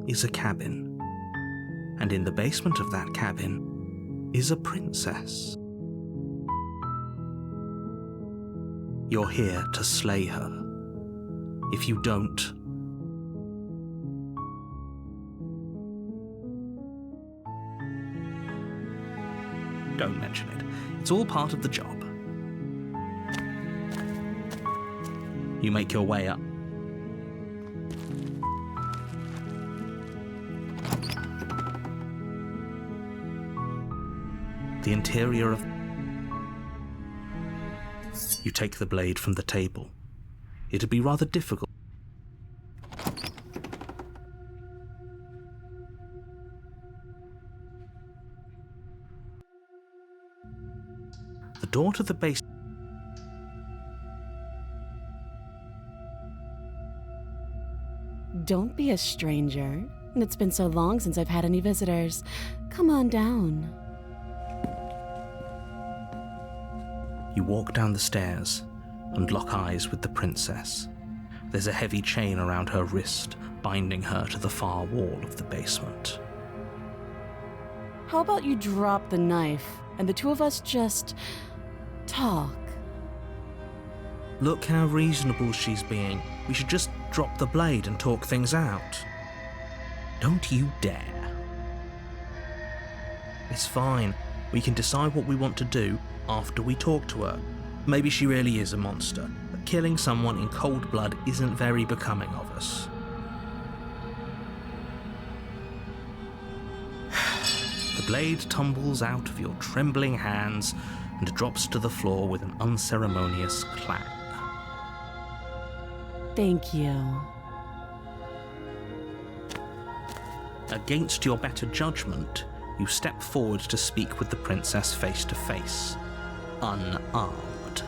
is a cabin, and in the basement of that cabin is a princess. You're here to slay her. If you don't, don't mention it. It's all part of the job. You make your way up. The interior of... You take the blade from the table. It'd be rather difficult. The door to the base... Don't be a stranger. It's been so long since I've had any visitors. Come on down. You walk down the stairs and lock eyes with the princess. There's a heavy chain around her wrist, binding her to the far wall of the basement. How about you drop the knife and the two of us just talk? Look how reasonable she's being. We should just drop the blade and talk things out. Don't you dare. It's fine. We can decide what we want to do after we talk to her. Maybe she really is a monster, but killing someone in cold blood isn't very becoming of us. The blade tumbles out of your trembling hands and drops to the floor with an unceremonious clang. Thank you. Against your better judgment, you step forward to speak with the princess face to face, unarmed.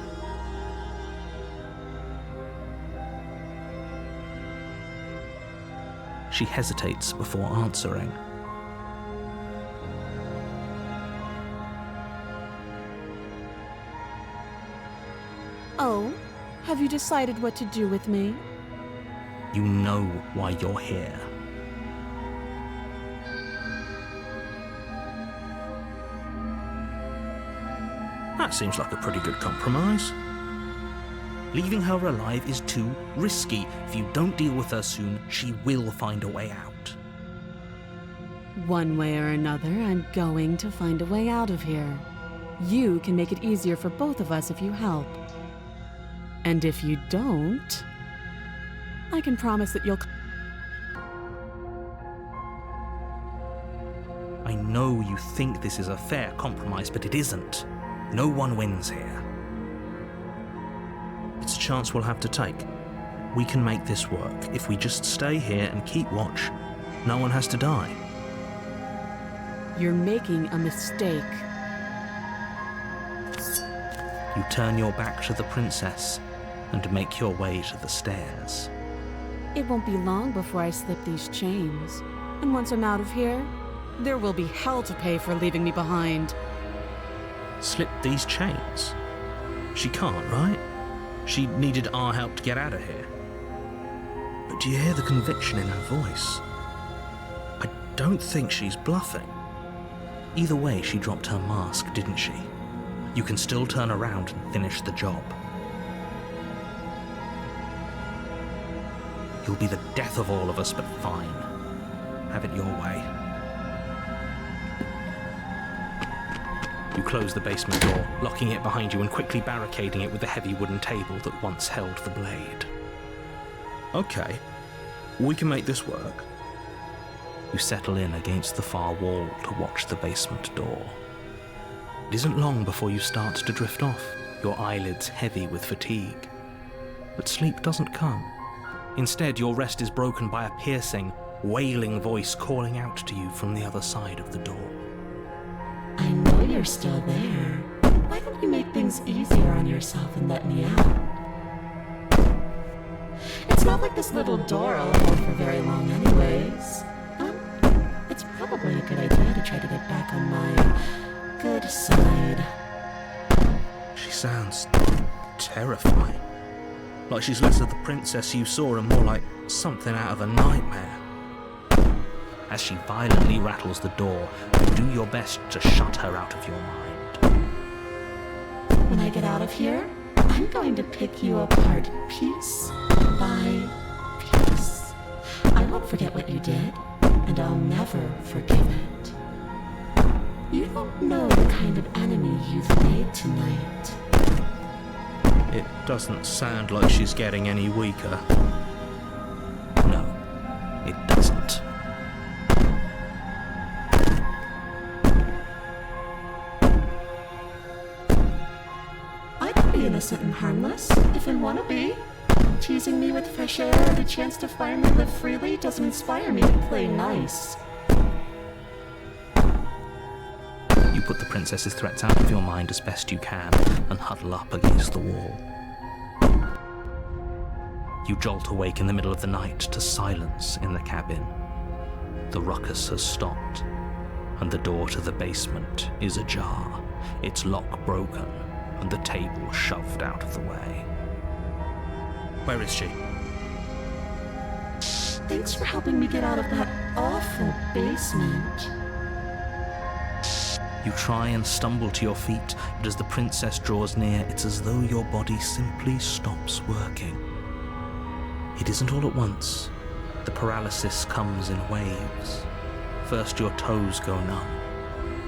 She hesitates before answering. Oh, have you decided what to do with me? You know why you're here. That seems like a pretty good compromise. Leaving her alive is too risky. If you don't deal with her soon, she will find a way out. One way or another, I'm going to find a way out of here. You can make it easier for both of us if you help. And if you don't, I can promise that you'll... I know you think this is a fair compromise, but it isn't. No one wins here. It's a chance we'll have to take. We can make this work. If we just stay here and keep watch, no one has to die. You're making a mistake. You turn your back to the princess and make your way to the stairs. It won't be long before I slip these chains. And once I'm out of here, there will be hell to pay for leaving me behind. Slip these chains? She can't, right? She needed our help to get out of here. But do you hear the conviction in her voice? I don't think she's bluffing. Either way, she dropped her mask, didn't she? You can still turn around and finish the job. You'll be the death of all of us, but fine. Have it your way. You close the basement door, locking it behind you and quickly barricading it with the heavy wooden table that once held the blade. Okay, we can make this work. You settle in against the far wall to watch the basement door. It isn't long before you start to drift off, your eyelids heavy with fatigue. But sleep doesn't come. Instead, your rest is broken by a piercing, wailing voice calling out to you from the other side of the door. I know you're still there. Why don't you make things easier on yourself and let me out? It's not like this little door will hold for very long anyways. It's probably a good idea to try to get back on my good side. She sounds terrifying. Like she's less of the princess you saw and more like something out of a nightmare. As she violently rattles the door, you do your best to shut her out of your mind. When I get out of here, I'm going to pick you apart piece by piece. I won't forget what you did, and I'll never forgive it. You don't know the kind of enemy you've made tonight. It doesn't sound like she's getting any weaker. No, it doesn't. I can be innocent and harmless, if I want to be. Teasing me with fresh air and a chance to finally live freely doesn't inspire me to play nice. You put the princess's threats out of your mind as best you can and huddle up against the wall. You jolt awake in the middle of the night to silence in the cabin. The ruckus has stopped, and the door to the basement is ajar, its lock broken, and the table shoved out of the way. Where is she? Thanks for helping me get out of that awful basement. You try and stumble to your feet, but as the princess draws near, it's as though your body simply stops working. It isn't all at once. The paralysis comes in waves. First your toes go numb,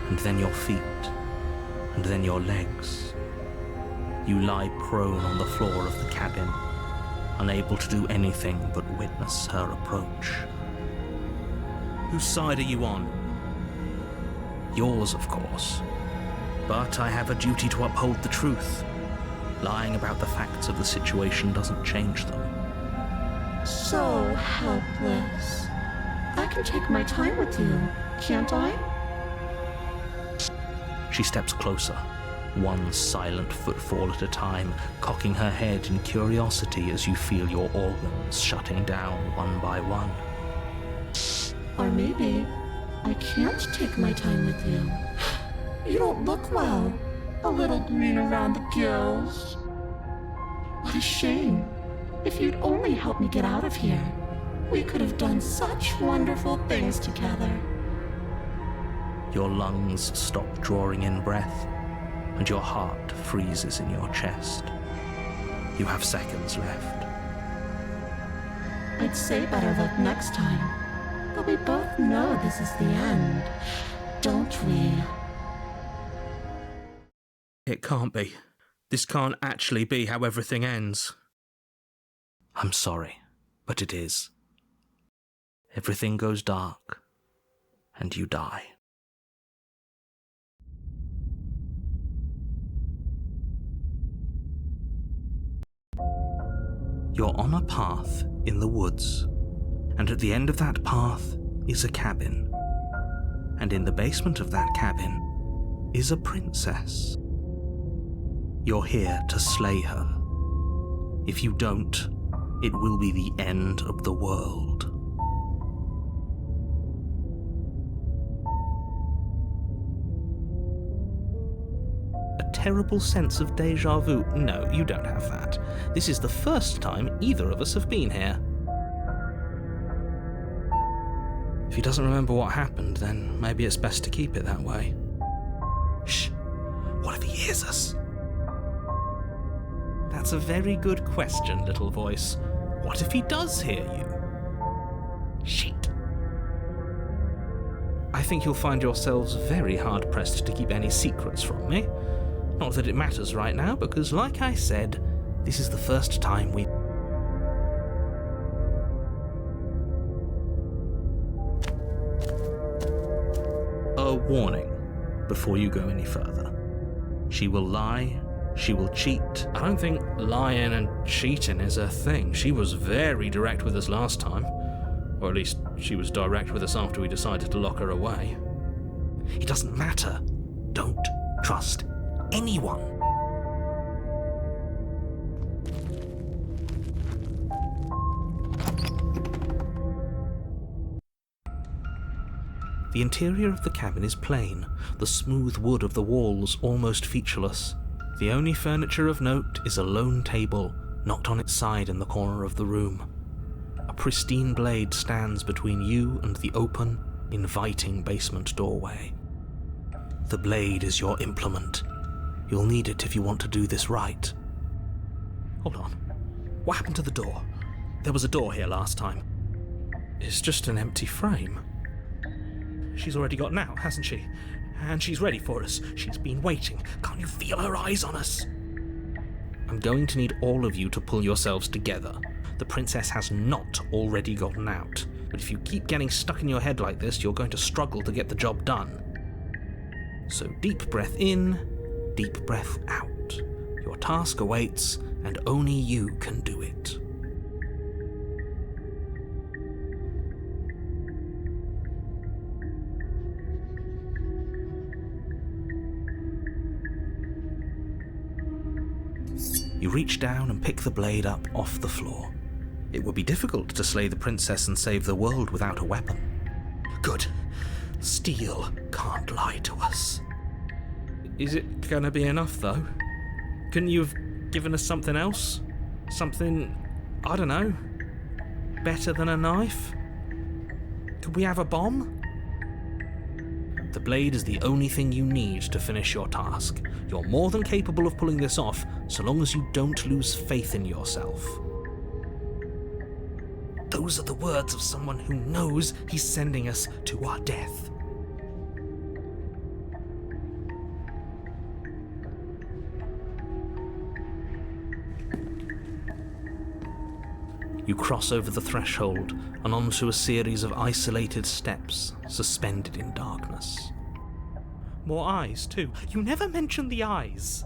and then your feet, and then your legs. You lie prone on the floor of the cabin, unable to do anything but witness her approach. Whose side are you on? Yours, of course. But I have a duty to uphold the truth. Lying about the facts of the situation doesn't change them. So helpless. I can take my time with you, can't I? She steps closer, one silent footfall at a time, cocking her head in curiosity as you feel your organs shutting down one by one. Or maybe I can't take my time with you. You don't look well. A little green around the gills. What a shame. If you'd only helped me get out of here, we could have done such wonderful things together. Your lungs stop drawing in breath, and your heart freezes in your chest. You have seconds left. I'd say better luck next time. But we both know this is the end, don't we? It can't be. This can't actually be how everything ends. I'm sorry, but it is. Everything goes dark, and you die. You're on a path in the woods, and at the end of that path is a cabin. And in the basement of that cabin is a princess. You're here to slay her. If you don't, it will be the end of the world. A terrible sense of déjà vu. No, you don't have that. This is the first time either of us have been here. If he doesn't remember what happened, then maybe it's best to keep it that way. Shh. What if he hears us? That's a very good question, little voice. What if he does hear you? Shit. I think you'll find yourselves very hard-pressed to keep any secrets from me. Not that it matters right now, because like I said, this is the first time we... A warning before you go any further. She will lie, she will cheat. I don't think lying and cheating is a thing. She was very direct with us last time. Or at least she was direct with us after we decided to lock her away. It doesn't matter. Don't trust anyone. The interior of the cabin is plain, the smooth wood of the walls almost featureless. The only furniture of note is a lone table, knocked on its side in the corner of the room. A pristine blade stands between you and the open, inviting basement doorway. The blade is your implement. You'll need it if you want to do this right. Hold on. What happened to the door? There was a door here last time. It's just an empty frame. She's already gotten out, hasn't she? And she's ready for us. She's been waiting. Can't you feel her eyes on us? I'm going to need all of you to pull yourselves together. The princess has not already gotten out. But if you keep getting stuck in your head like this, you're going to struggle to get the job done. So deep breath in, deep breath out. Your task awaits, and only you can do it. You reach down and pick the blade up off the floor. It would be difficult to slay the princess and save the world without a weapon. Good. Steel can't lie to us. Is it gonna be enough, though? Couldn't you have given us something else? Something, I don't know, better than a knife? Could we have a bomb? The blade is the only thing you need to finish your task. You're more than capable of pulling this off, so long as you don't lose faith in yourself. Those are the words of someone who knows he's sending us to our death. You cross over the threshold and onto a series of isolated steps suspended in darkness. More eyes, too. You never mentioned the eyes.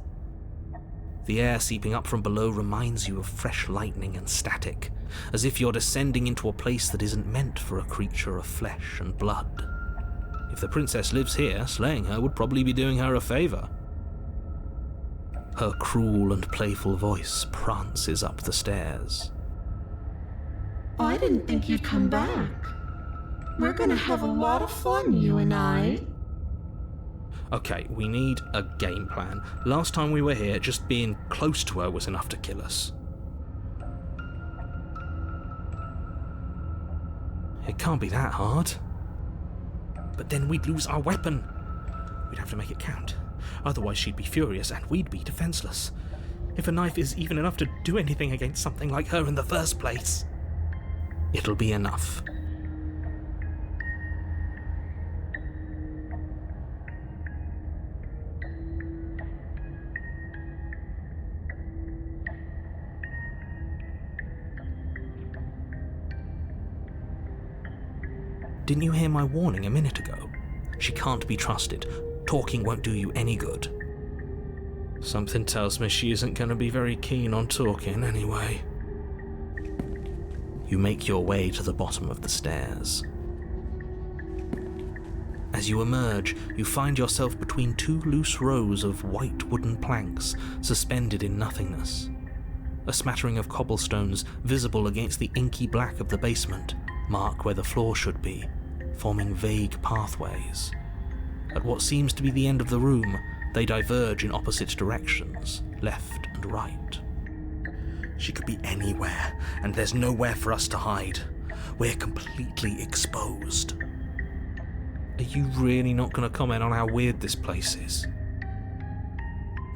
The air seeping up from below reminds you of fresh lightning and static, as if you're descending into a place that isn't meant for a creature of flesh and blood. If the princess lives here, slaying her would probably be doing her a favor. Her cruel and playful voice prances up the stairs. I didn't think you'd come back. We're gonna have a lot of fun, you and I. Okay, we need a game plan. Last time we were here, just being close to her was enough to kill us. It can't be that hard. But then we'd lose our weapon. We'd have to make it count. Otherwise she'd be furious and we'd be defenseless. If a knife is even enough to do anything against something like her in the first place, it'll be enough. Didn't you hear my warning a minute ago? She can't be trusted. Talking won't do you any good. Something tells me she isn't going to be very keen on talking anyway. You make your way to the bottom of the stairs. As you emerge, you find yourself between two loose rows of white wooden planks suspended in nothingness. A smattering of cobblestones visible against the inky black of the basement mark where the floor should be, forming vague pathways. At what seems to be the end of the room, they diverge in opposite directions, left and right. She could be anywhere, and there's nowhere for us to hide. We're completely exposed. Are you really not going to comment on how weird this place is?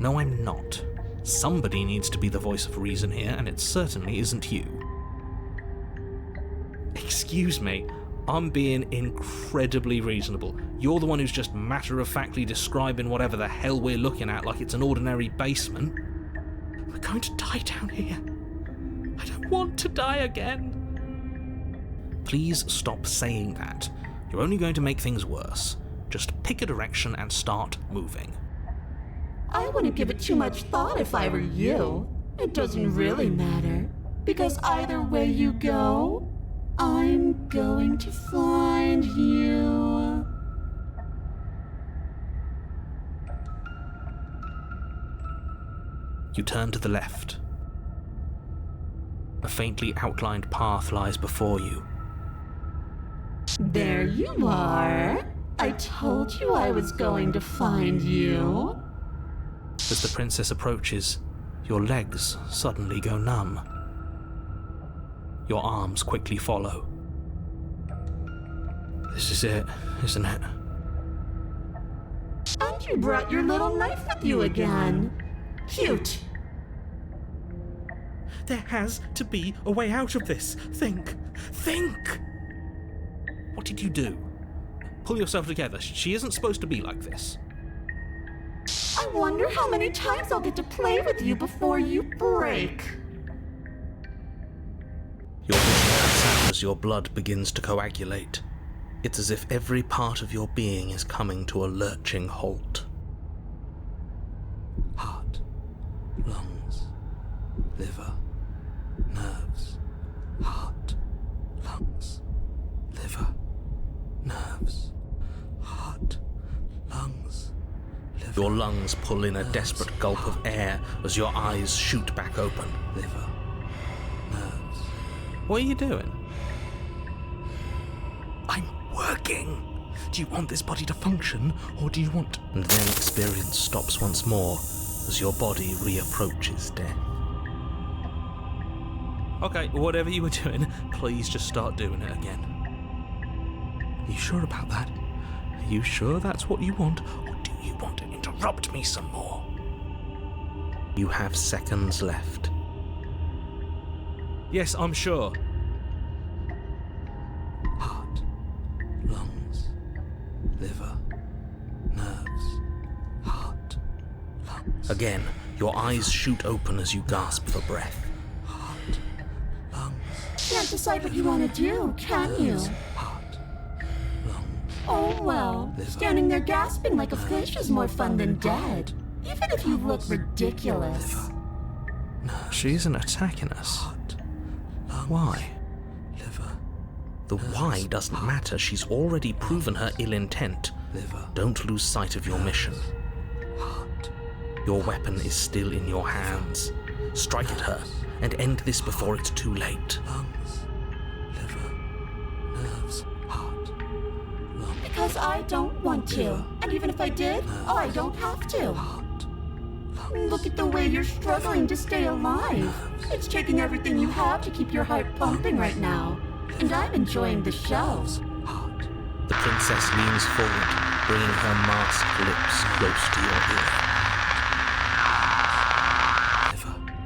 No, I'm not. Somebody needs to be the voice of reason here, and it certainly isn't you. Excuse me, I'm being incredibly reasonable. You're the one who's just matter-of-factly describing whatever the hell we're looking at like it's an ordinary basement. We're going to die down here. I don't want to die again. Please stop saying that. You're only going to make things worse. Just pick a direction and start moving. I wouldn't give it too much thought if I were you. It doesn't really matter, because either way you go, I'm going to find you. You turn to the left. A faintly outlined path lies before you. There you are. I told you I was going to find you. As the princess approaches, your legs suddenly go numb. Your arms quickly follow. This is it, isn't it? And you brought your little knife with you again. Cute. There has to be a way out of this. Think! What did you do? Pull yourself together. She isn't supposed to be like this. I wonder how many times I'll get to play with you before you break. Your vision cuts out as your blood begins to coagulate. It's as if every part of your being is coming to a lurching halt. Heart, lungs, liver, nerves. Heart, lungs, liver, nerves. Heart, lungs, liver. Your lungs pull in a desperate gulp of air as your eyes shoot back open. Liver, nerves. What are you doing? I'm working. Do you want this body to function, or do you want... And then experience stops once more as your body reapproaches death. Okay, whatever you were doing, please just start doing it again. Are you sure about that? Are you sure that's what you want, or do you want to interrupt me some more? You have seconds left. Yes, I'm sure. Heart, lungs, liver, nerves, heart, lungs. Again, your eyes shoot open as you gasp for breath. Heart, lungs. Can't decide what you want to do, can you? Heart, lungs. Oh well, standing there gasping like a fish is more fun than dead. Even if you look ridiculous. She isn't attacking us. Why? The why doesn't matter. She's already proven her ill intent. Don't lose sight of your mission. Your weapon is still in your hands. Strike at her and end this before it's too late. Because I don't want to. And even if I did, I don't have to. Look at the way you're struggling to stay alive. It's taking everything you have to keep your heart pumping right now. And I'm enjoying the show. The princess leans forward, bringing her masked lips close to your ear.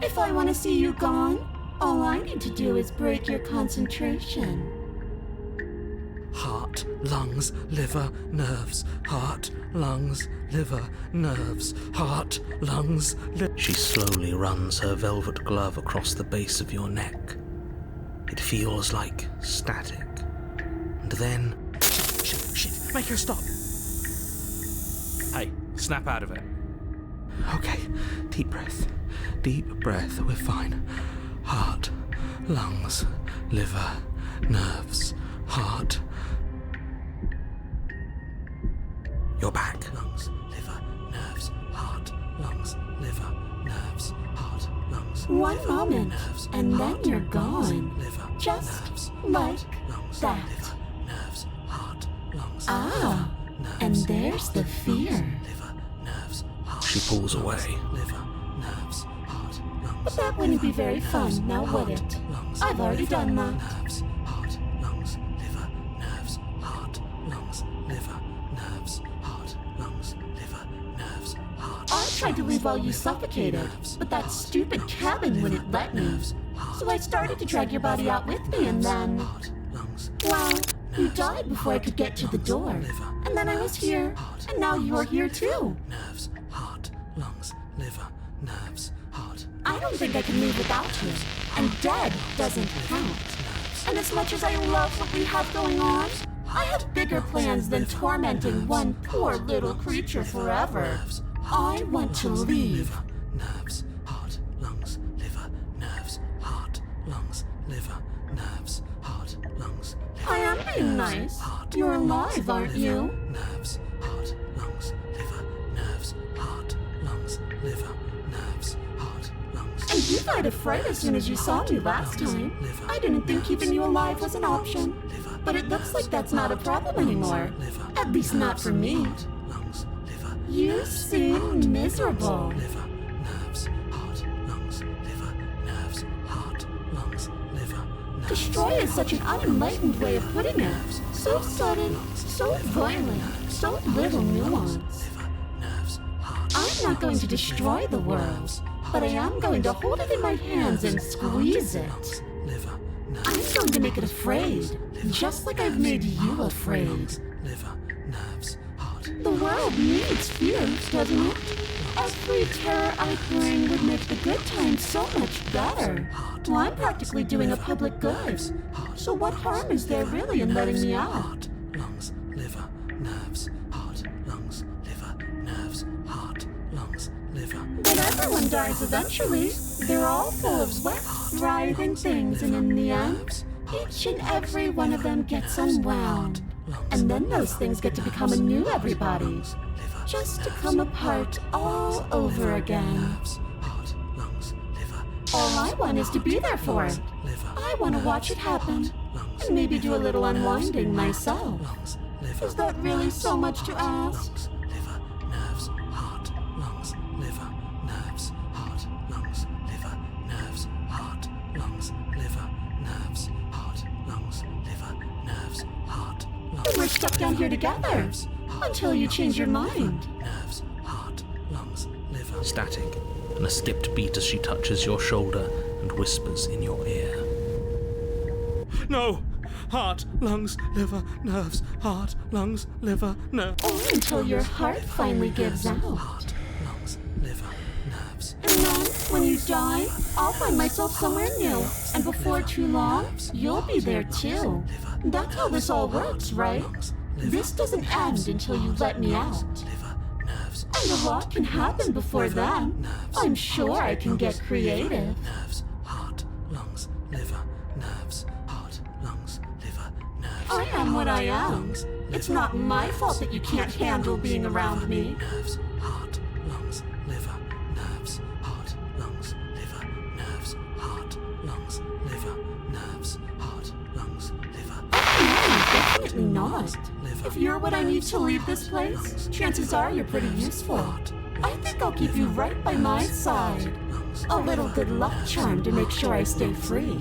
If I want to see you gone, all I need to do is break your concentration. Heart, lungs, liver, nerves. Heart, lungs, liver, nerves. Heart, lungs, liver. She slowly runs her velvet glove across the base of your neck. It feels like static. And then... Shit, make her stop! Hey, snap out of it. Okay, deep breath, we're fine. Heart, lungs, liver, nerves, heart. You're back. Lungs, liver, nerves, heart, lungs, liver, nerves, heart, lungs. One liver, moment, nerves, and heart, then you're lungs, gone. liver, Just nerves, like lungs, that. liver, nerves, heart, lungs, Ah, liver, and nerves, there's the heart, fear. lungs, liver, nerves, heart, she pulls away. Liver, nerves, heart, lungs, But that wouldn't be very fun, now would it? lungs, I've already liver, done that. Nerves, heart, lungs, liver, nerves, heart, lungs, liver, nerves, heart, lungs, liver, nerves, heart. I tried to leave while you suffocated, but that stupid cabin wouldn't let me. So I started to drag your body out with me, and then... Well, you died before I could get to the door. And then I was here, and now you're here too. Nerves, heart, lungs, liver, nerves, heart. I don't think I can live without you. And dead doesn't count. And as much as I love what we have going on, I have bigger plans than tormenting one poor little creature forever. I want to leave. Nerves, heart, lungs, liver, nerves, heart, lungs, liver, nerves, heart, lungs. I am being nice. You're alive, aren't you? Nerves, heart, lungs, liver, nerves, heart, lungs, liver, nerves, heart, lungs. And you died of fright as soon as you saw me last time. I didn't think keeping you alive was an option. But it looks like that's not a problem anymore. At least not for me. You seem miserable. Liver, nerves, heart, lungs, liver, nerves, heart, lungs, liver, nerves. Destroy is such an unenlightened way of putting it. So sudden, so violent, so little nuance. I'm not going to destroy the world, but I am going to hold it in my hands and squeeze it. I'm going to make it afraid, just like I've made you afraid. The world needs fear, doesn't it? Every terror I bring would make the good times so much better. Well, I'm practically doing a public good. So what harm is there really in letting me out? Heart, lungs, liver, nerves, heart, lungs, liver, nerves, heart, lungs, liver. But everyone dies eventually. They're all full of wet, writhing things, and in the end, each and every one of them gets unwound. And then those things get to become a new everybody. Just to come apart all over again. All I want is to be there for it. I want to watch it happen. And maybe do a little unwinding myself. Is that really so much to ask? Liver, nerves, heart, lungs, liver, nerves, heart, lungs, liver, nerves, heart, lungs, liver, nerves, heart, lungs, liver, nerves, heart, lungs. We're stuck down here together. Until you change your mind. Nerves, heart, lungs, liver. Static, and a skipped beat as she touches your shoulder and whispers in your ear. No! Heart, lungs, liver, nerves, heart, lungs, liver, nerves. Or until your heart finally gives out. Heart, lungs, liver, nerves. And then, when you die, I'll find myself somewhere new. And before too long, you'll be there too. That's how this all works, right? This doesn't end until you let me out. And a lot can happen before then. I'm sure I can get creative. Nerves, heart, lungs, liver, nerves, heart, lungs, liver, nerves. I am what I am. It's not my fault that you can't handle being around me. Nerves, heart, lungs, liver, nerves, heart, lungs, liver, nerves, heart, lungs, liver, nerves, heart, lungs, liver. Definitely not. If you're what I need to leave this place, chances are you're pretty useful. I think I'll keep you right by my side. A little good luck charm to make sure I stay free.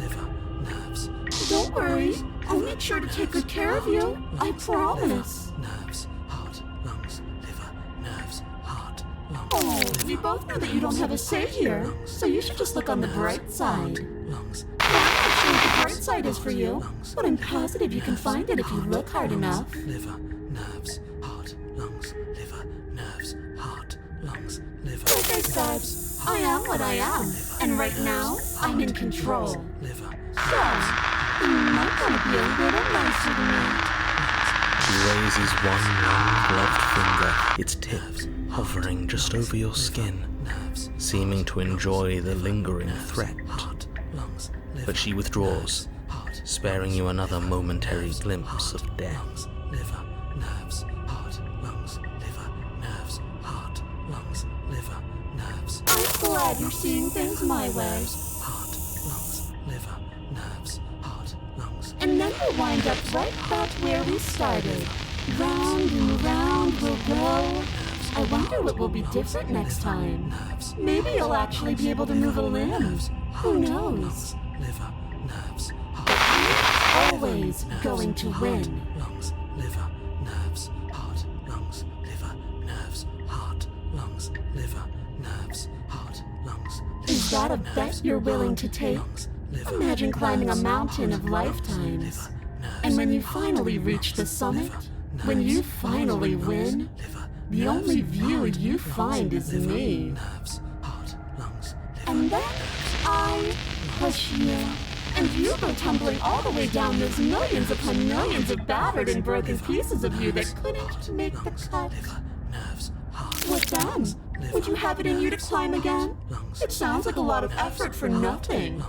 Don't worry, I'll make sure to take good care of you. I promise. Nerves, heart, lungs, liver, nerves, heart, lungs. Oh, we both know that you don't have a say here, so you should just look on the bright side. Lungs, I'm not sure what the bright side is for you, but I'm positive you can find it if you look hard enough. liver, nerves, heart, lungs, liver, nerves, heart, lungs, liver. Like I said, I am what I am, and right now, I'm in control. Liver. So, you might want to be a little nicer to me. She raises one long gloved finger, its tip hovering just over your skin, seeming to enjoy the lingering threat. But she withdraws, sparing you another momentary glimpse of death. Liver, nerves, heart, lungs, liver, nerves, heart, lungs, liver, nerves. I'm glad you're seeing things my way. Heart, lungs, liver, nerves, heart, lungs. And then we'll wind up right back where we started. Round and round we'll go. I wonder what will be different next time. Maybe you'll actually be able to move a limb. Who knows? Liver, nerves, I'm always going to win. lungs, liver, nerves, heart, lungs, liver, nerves, heart, lungs, liver, nerves, heart, lungs. Is that a bet you're willing to take? Imagine climbing a mountain of lifetimes. And when you finally reach the summit, when you finally win, the only view you find is me. Nerves, heart, lungs, And then I push you, and you go tumbling all the way down those millions upon millions of battered and broken pieces of you that couldn't make the cut. nerves, heart, What then? Would you have it in you to climb again? It sounds like a lot of effort for nothing.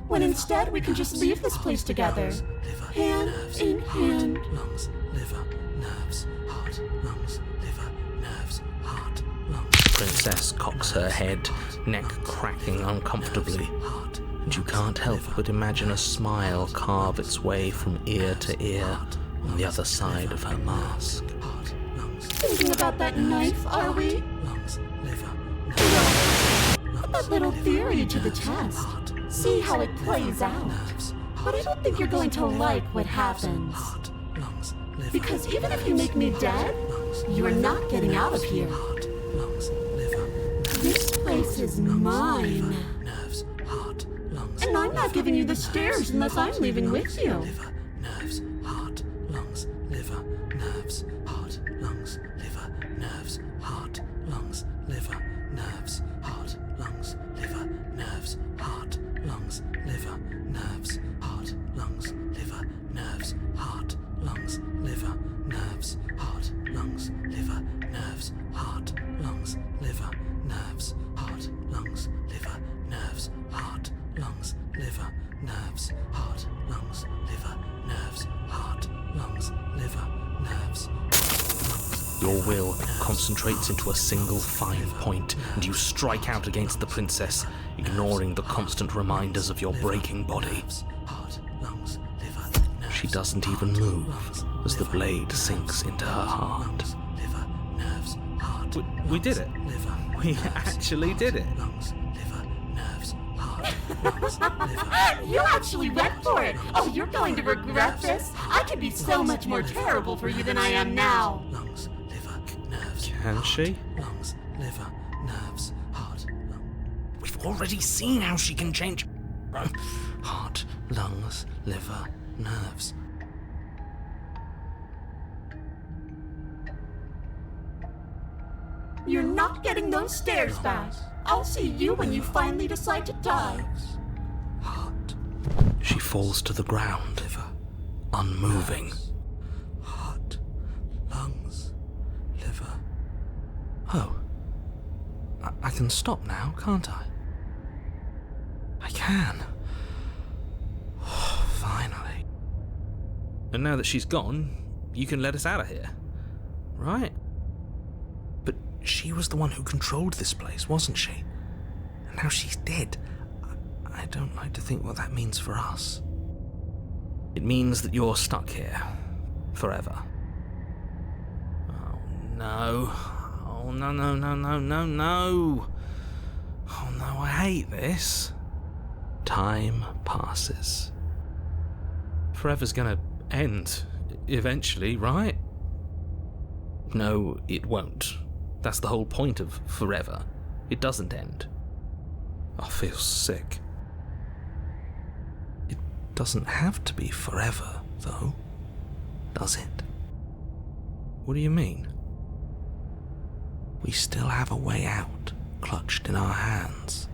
When instead we can just leave this place together, hand in hand. lungs, liver, nerves, heart, lungs, liver, nerves, heart, lungs. Princess cocks her head, neck cracking uncomfortably, and you can't help but imagine a smile carve its way from ear to ear on the other side of her mask. Thinking about that knife, are we? Lungs, liver, Put that little theory to the test. See how it plays out. But I don't think you're going to like what happens. Heart, lungs, liver. Because even if you make me dead, you're not getting out of here. Heart, lungs, liver. This place is mine. Nerves, heart, lungs. And I'm not giving you the stairs unless I'm leaving with you. Liver, nerves, heart, lungs, liver, nerves, heart, lungs, liver, nerves, heart, lungs, liver, nerves, heart, lungs, liver, nerves, heart, lungs, liver, nerves, heart, lungs, liver, nerves, heart, lungs, liver, nerves, heart, lungs, liver, nerves, heart, lungs, liver, nerves, heart, lungs, liver, nerves, heart, lungs, liver, nerves, heart, lungs, liver, nerves, heart, lungs, liver, nerves. Your will concentrates into a single fine point, and you strike out against the princess, ignoring the constant reminders of your breaking body. She doesn't even move as the blade sinks into her heart. We did it. We actually did it. You actually went for it. Oh, you're going to regret this. I could be so much more terrible for you than I am now. Can she? Lungs, liver, nerves, heart, We've already seen how she can change. Heart, lungs, liver, nerves. You're not getting those stairs back. I'll see you when you finally decide to die. Heart. She falls to the ground, unmoving. Heart, lungs, liver. Oh. I can stop now, can't I? I can. Finally. And now that she's gone, you can let us out of here, right? But she was the one who controlled this place, wasn't she? And now she's dead. I don't like to think what that means for us. It means that you're stuck here. Forever. Oh, no. Oh, no, no, no, no, no, no. Oh, no, I hate this. Time passes. Forever's gonna end. Eventually, right? No, it won't. That's the whole point of forever. It doesn't end. I feel sick. It doesn't have to be forever, though, does it? What do you mean? We still have a way out, clutched in our hands.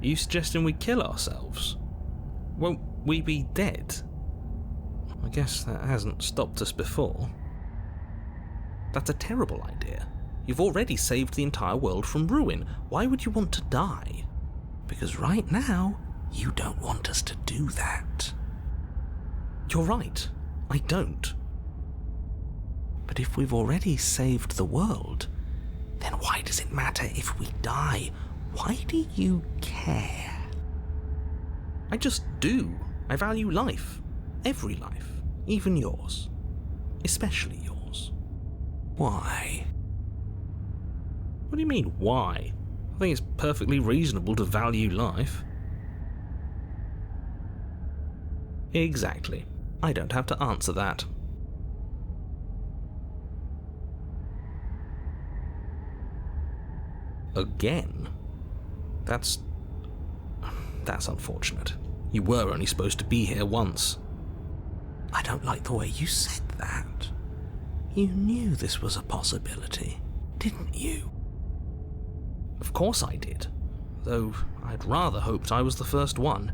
Are you suggesting we kill ourselves? Won't we be dead? I guess that hasn't stopped us before. That's a terrible idea. You've already saved the entire world from ruin. Why would you want to die? Because right now, you don't want us to do that. You're right. I don't. But if we've already saved the world, then why does it matter if we die? Why do you care? I just do. I value life. Every life. Even yours. Especially yours. Why? What do you mean, why? I think it's perfectly reasonable to value life. Exactly. I don't have to answer that. Again? That's unfortunate. You were only supposed to be here once. I don't like the way you said that. You knew this was a possibility, didn't you? Of course I did, though I'd rather hoped I was the first one.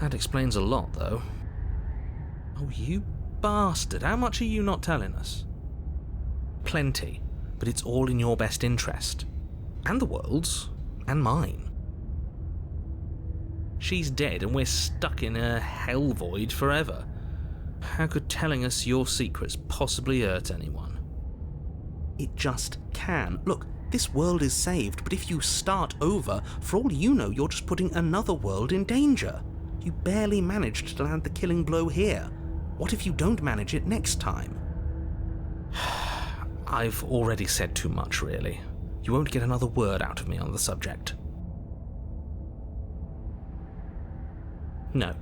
That explains a lot, though. Oh, you bastard, how much are you not telling us? Plenty, but it's all in your best interest. And the world's, and mine. She's dead and we're stuck in a hell void forever. How could telling us your secrets possibly hurt anyone? It just can. Look, this world is saved, but if you start over, for all you know, you're just putting another world in danger. You barely managed to land the killing blow here. What if you don't manage it next time? I've already said too much, really. You won't get another word out of me on the subject. No.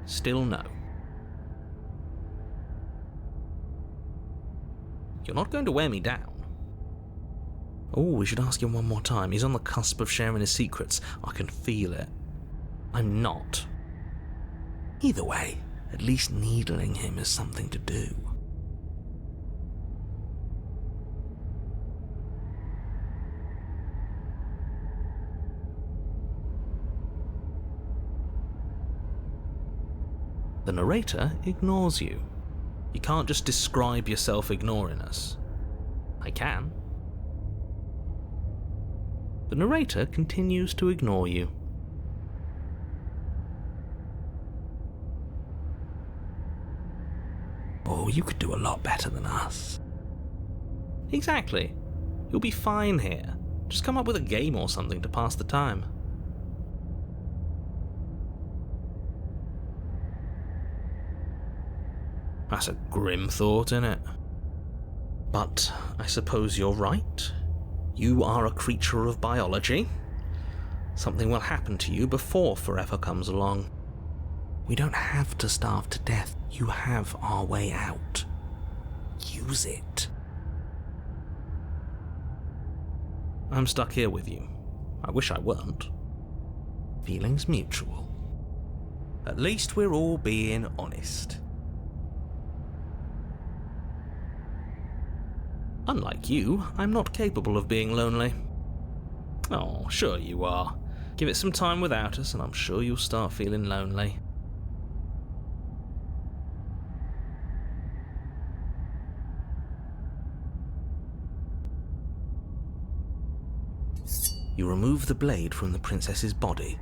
Still no. You're not going to wear me down. Oh, we should ask him one more time. He's on the cusp of sharing his secrets. I can feel it. I'm not. Either way, at least needling him is something to do. The narrator ignores you. You can't just describe yourself ignoring us. I can. The narrator continues to ignore you. Oh, you could do a lot better than us. Exactly. You'll be fine here. Just come up with a game or something to pass the time. That's a grim thought, innit? But I suppose you're right. You are a creature of biology. Something will happen to you before forever comes along. We don't have to starve to death. You have our way out. Use it. I'm stuck here with you. I wish I weren't. Feelings mutual. At least we're all being honest. Unlike you, I'm not capable of being lonely. Oh, sure you are. Give it some time without us and I'm sure you'll start feeling lonely. You remove the blade from the princess's body.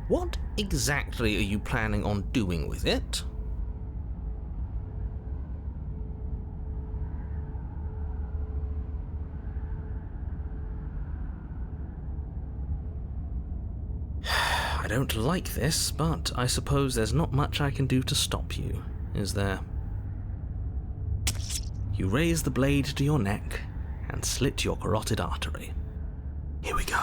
What exactly are you planning on doing with it? I don't like this, but I suppose there's not much I can do to stop you, is there? You raise the blade to your neck and slit your carotid artery. Here we go.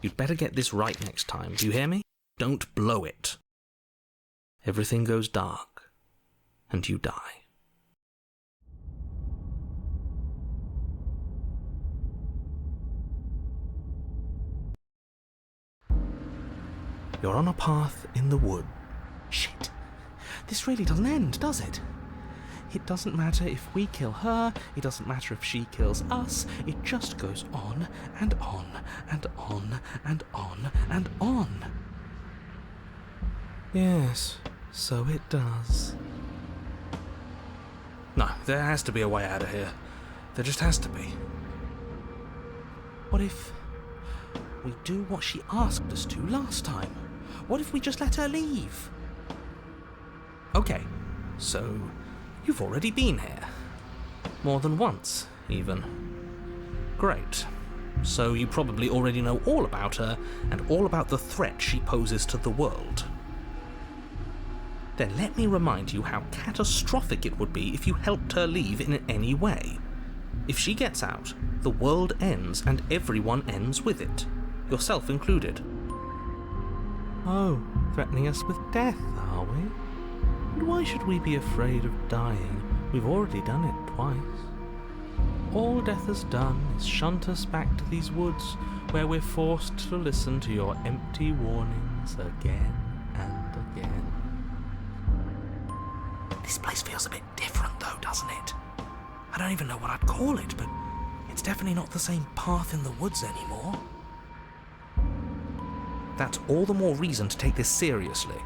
You'd better get this right next time, do you hear me? Don't blow it. Everything goes dark, and you die. You're on a path in the wood. Shit. This really doesn't end, does it? It doesn't matter if we kill her, it doesn't matter if she kills us, it just goes on and on and on and on and on. Yes, so it does. No, there has to be a way out of here. There just has to be. What if we do what she asked us to last time? What if we just let her leave? Okay, so you've already been here. More than once, even. Great. So you probably already know all about her and all about the threat she poses to the world. Then let me remind you how catastrophic it would be if you helped her leave in any way. If she gets out, the world ends and everyone ends with it, yourself included. Oh, threatening us with death, are we? And why should we be afraid of dying? We've already done it twice. All death has done is shunt us back to these woods, where we're forced to listen to your empty warnings again and again. This place feels a bit different though, doesn't it? I don't even know what I'd call it, but it's definitely not the same path in the woods anymore. That's all the more reason to take this seriously.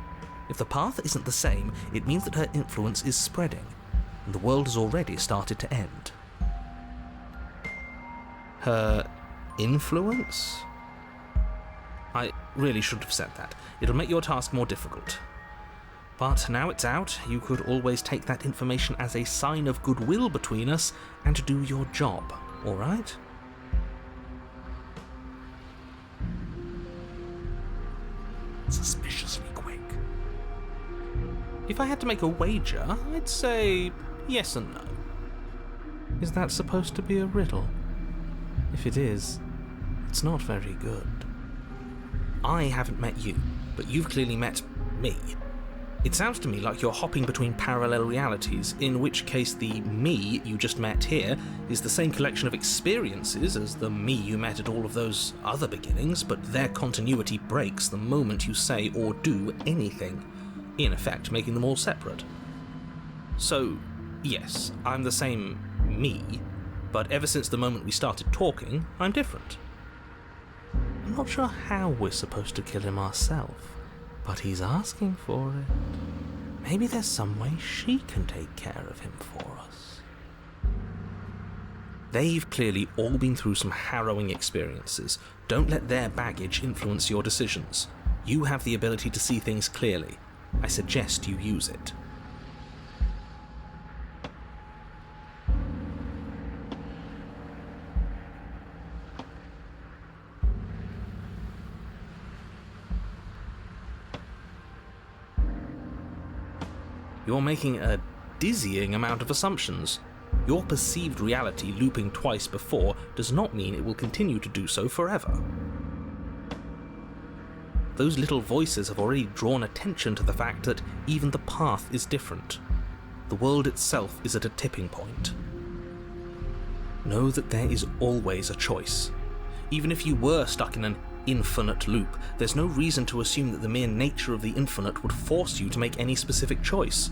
If the path isn't the same, it means that her influence is spreading, and the world has already started to end. Her influence? I really shouldn't have said that. It'll make your task more difficult. But now it's out, you could always take that information as a sign of goodwill between us and do your job, alright? Suspiciously quick. If I had to make a wager, I'd say yes and no. Is that supposed to be a riddle? If it is, It's not very good. I haven't met you, but you've clearly met me. It sounds to me like you're hopping between parallel realities, in which case the me you just met here is the same collection of experiences as the me you met at all of those other beginnings, but their continuity breaks the moment you say or do anything, in effect making them all separate. So, yes, I'm the same me, but ever since the moment we started talking, I'm different. I'm not sure how we're supposed to kill him ourselves, but he's asking for it. Maybe there's some way she can take care of him for us. They've clearly all been through some harrowing experiences. Don't let their baggage influence your decisions. You have the ability to see things clearly. I suggest you use it. You're making a dizzying amount of assumptions. Your perceived reality looping twice before does not mean it will continue to do so forever. Those little voices have already drawn attention to the fact that even the path is different. The world itself is at a tipping point. Know that there is always a choice. Even if you were stuck in an infinite loop, there's no reason to assume that the mere nature of the infinite would force you to make any specific choice.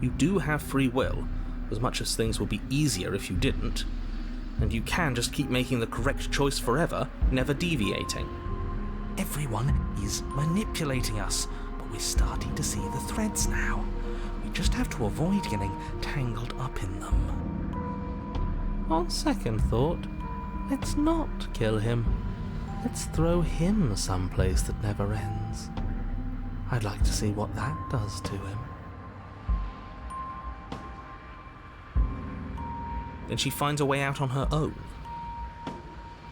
You do have free will, as much as things would be easier if you didn't, and you can just keep making the correct choice forever, never deviating. Everyone is manipulating us, but we're starting to see the threads now. We just have to avoid getting tangled up in them. On second thought, let's not kill him. Let's throw him someplace that never ends. I'd like to see what that does to him. Then she finds a way out on her own.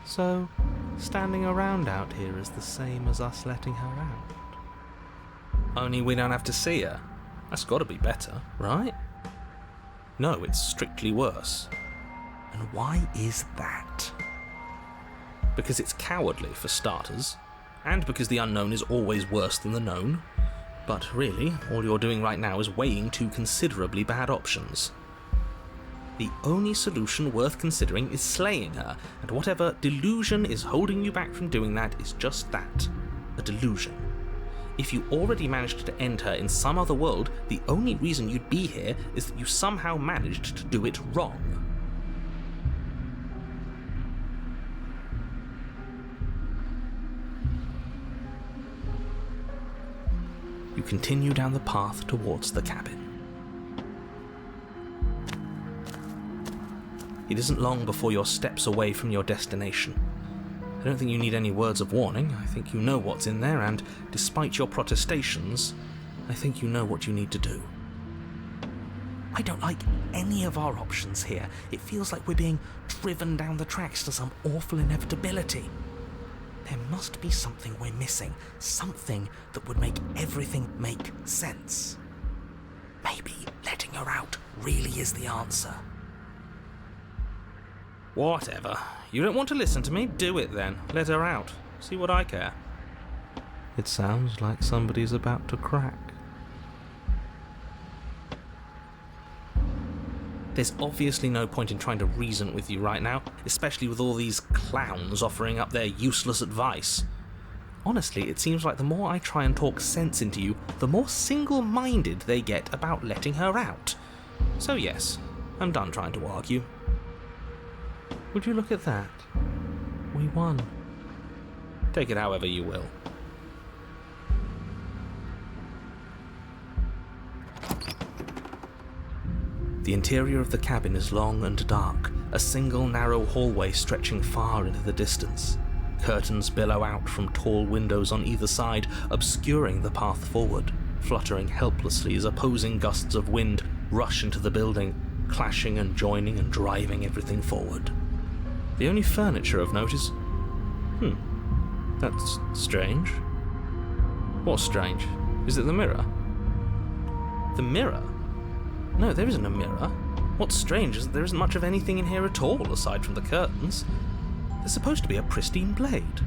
So, standing around out here is the same as us letting her out. Only we don't have to see her. That's gotta be better, right? No, it's strictly worse. And why is that? Because it's cowardly, for starters, and because the unknown is always worse than the known. But really, all you're doing right now is weighing two considerably bad options. The only solution worth considering is slaying her, and whatever delusion is holding you back from doing that is just that, a delusion. If you already managed to end her in some other world, the only reason you'd be here is that you somehow managed to do it wrong. You continue down the path towards the cabin. It isn't long before you're steps away from your destination. I don't think you need any words of warning. I think you know what's in there, and despite your protestations, I think you know what you need to do. I don't like any of our options here. It feels like we're being driven down the tracks to some awful inevitability. There must be something we're missing, something that would make everything make sense. Maybe letting her out really is the answer. Whatever. You don't want to listen to me? Do it then. Let her out. See what I care. It sounds like somebody's about to crack. There's obviously no point in trying to reason with you right now, especially with all these clowns offering up their useless advice. Honestly, it seems like the more I try and talk sense into you, the more single-minded they get about letting her out. So yes, I'm done trying to argue. Would you look at that? We won. Take it however you will. The interior of the cabin is long and dark, a single narrow hallway stretching far into the distance. Curtains billow out from tall windows on either side, obscuring the path forward, fluttering helplessly as opposing gusts of wind rush into the building, clashing and joining and driving everything forward. The only furniture of note is... that's strange. What's strange? Is it the mirror? The mirror? No, there isn't a mirror. What's strange is that there isn't much of anything in here at all, aside from the curtains. There's supposed to be a pristine blade.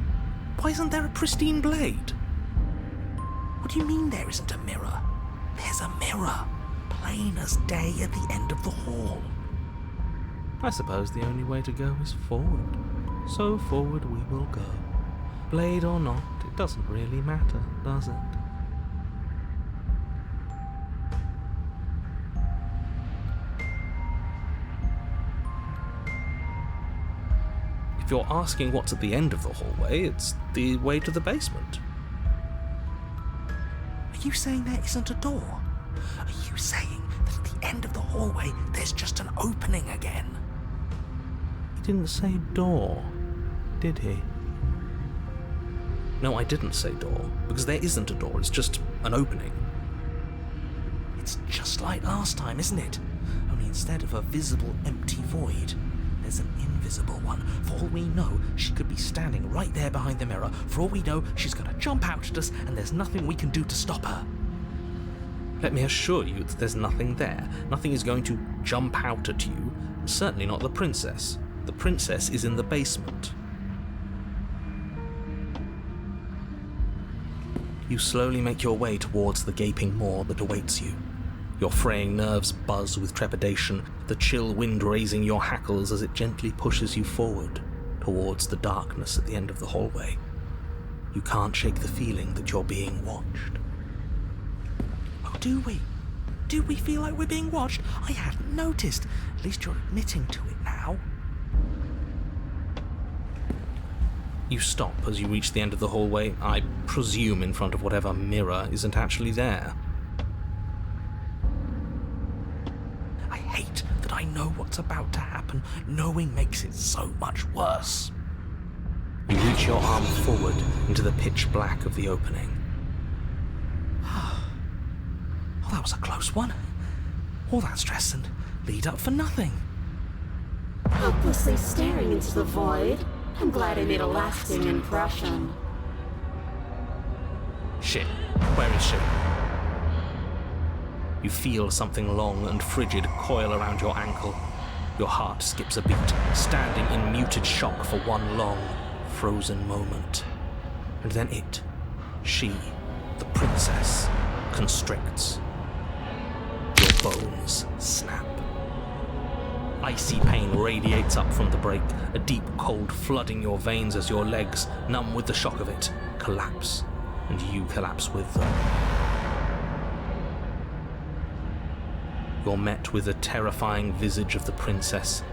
Why isn't there a pristine blade? What do you mean there isn't a mirror? There's a mirror, plain as day at the end of the hall. I suppose the only way to go is forward. So forward we will go. Blade or not, it doesn't really matter, does it? If you're asking what's at the end of the hallway, it's the way to the basement. Are you saying there isn't a door? Are you saying that at the end of the hallway there's just an opening again? He didn't say door, did he? No, I didn't say door, because there isn't a door, it's just an opening. It's just like last time, isn't it? Only instead of a visible empty void, there's an invisible one. For all we know, she could be standing right there behind the mirror. For all we know, she's going to jump out at us, and there's nothing we can do to stop her. Let me assure you that there's nothing there. Nothing is going to jump out at you, and certainly not the princess. The princess is in the basement. You slowly make your way towards the gaping maw that awaits you. Your fraying nerves buzz with trepidation, the chill wind raising your hackles as it gently pushes you forward, towards the darkness at the end of the hallway. You can't shake the feeling that you're being watched. Oh, do we? Do we feel like we're being watched? I hadn't noticed. At least you're admitting to it now. You stop as you reach the end of the hallway, I presume in front of whatever mirror isn't actually there. I hate that I know what's about to happen. Knowing makes it so much worse. You reach your arm forward into the pitch black of the opening. Oh, that was a close one. All that stress and lead up for nothing. Helplessly staring into the void. I'm glad I made a lasting impression. Shit, where is she? You feel something long and frigid coil around your ankle. Your heart skips a beat, standing in muted shock for one long, frozen moment. And then she, the princess, constricts. Your bones snap. Icy pain radiates up from the break, a deep cold flooding your veins as your legs, numb with the shock of it, collapse, and you collapse with them. You're met with the terrifying visage of the princess.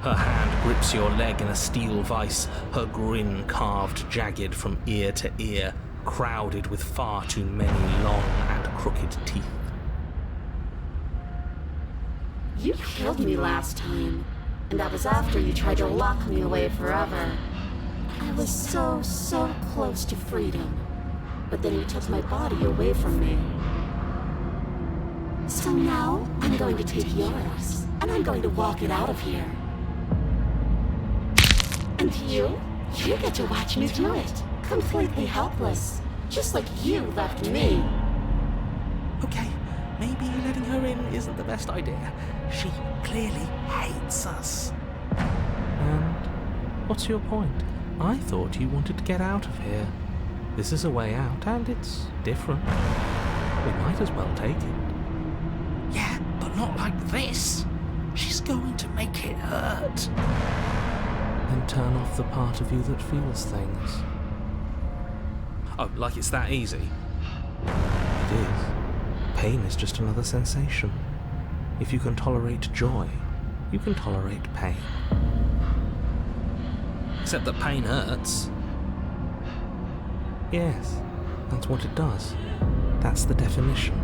Her hand grips your leg in a steel vice, her grin carved jagged from ear to ear, crowded with far too many long and crooked teeth. You killed me last time, and that was after you tried to lock me away forever. I was so close to freedom, but then you took my body away from me. So now, I'm going to take yours, and I'm going to walk it out of here. And you get to watch me do it, completely helpless, just like you left me. Okay, maybe letting her in isn't the best idea. She clearly hates us. And what's your point? I thought you wanted to get out of here. This is a way out, and it's different. We might as well take it. Yeah, but not like this. She's going to make it hurt. Then turn off the part of you that feels things. Oh, like it's that easy? It is. Pain is just another sensation. If you can tolerate joy, you can tolerate pain. Except that pain hurts. Yes, that's what it does. That's the definition.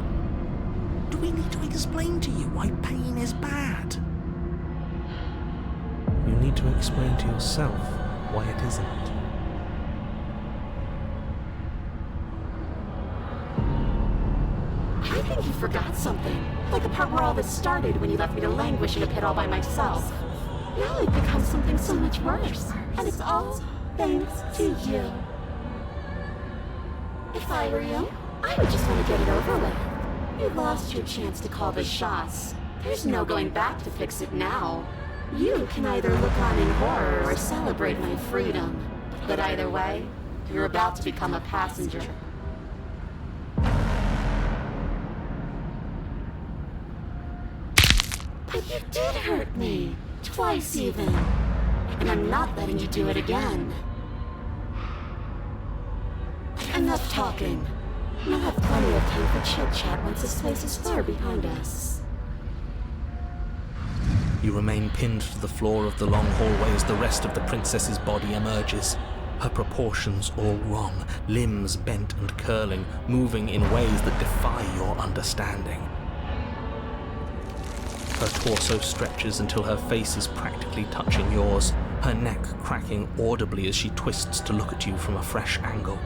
Do we need to explain to you why pain is bad? You need to explain to yourself why it isn't. I think you forgot something. Like the part where all this started when you left me to languish in a pit all by myself. Now it becomes something so much worse. And it's all thanks to you. If I were you, I would just want to get it over with. You lost your chance to call the shots. There's no going back to fix it now. You can either look on in horror or celebrate my freedom. But either way, you're about to become a passenger. But you did hurt me. Twice even. And I'm not letting you do it again. Enough talking. We'll have plenty of time for chit-chat once this place is far behind us. You remain pinned to the floor of the long hallway as the rest of the princess's body emerges. Her proportions all wrong, limbs bent and curling, moving in ways that defy your understanding. Her torso stretches until her face is practically touching yours, her neck cracking audibly as she twists to look at you from a fresh angle.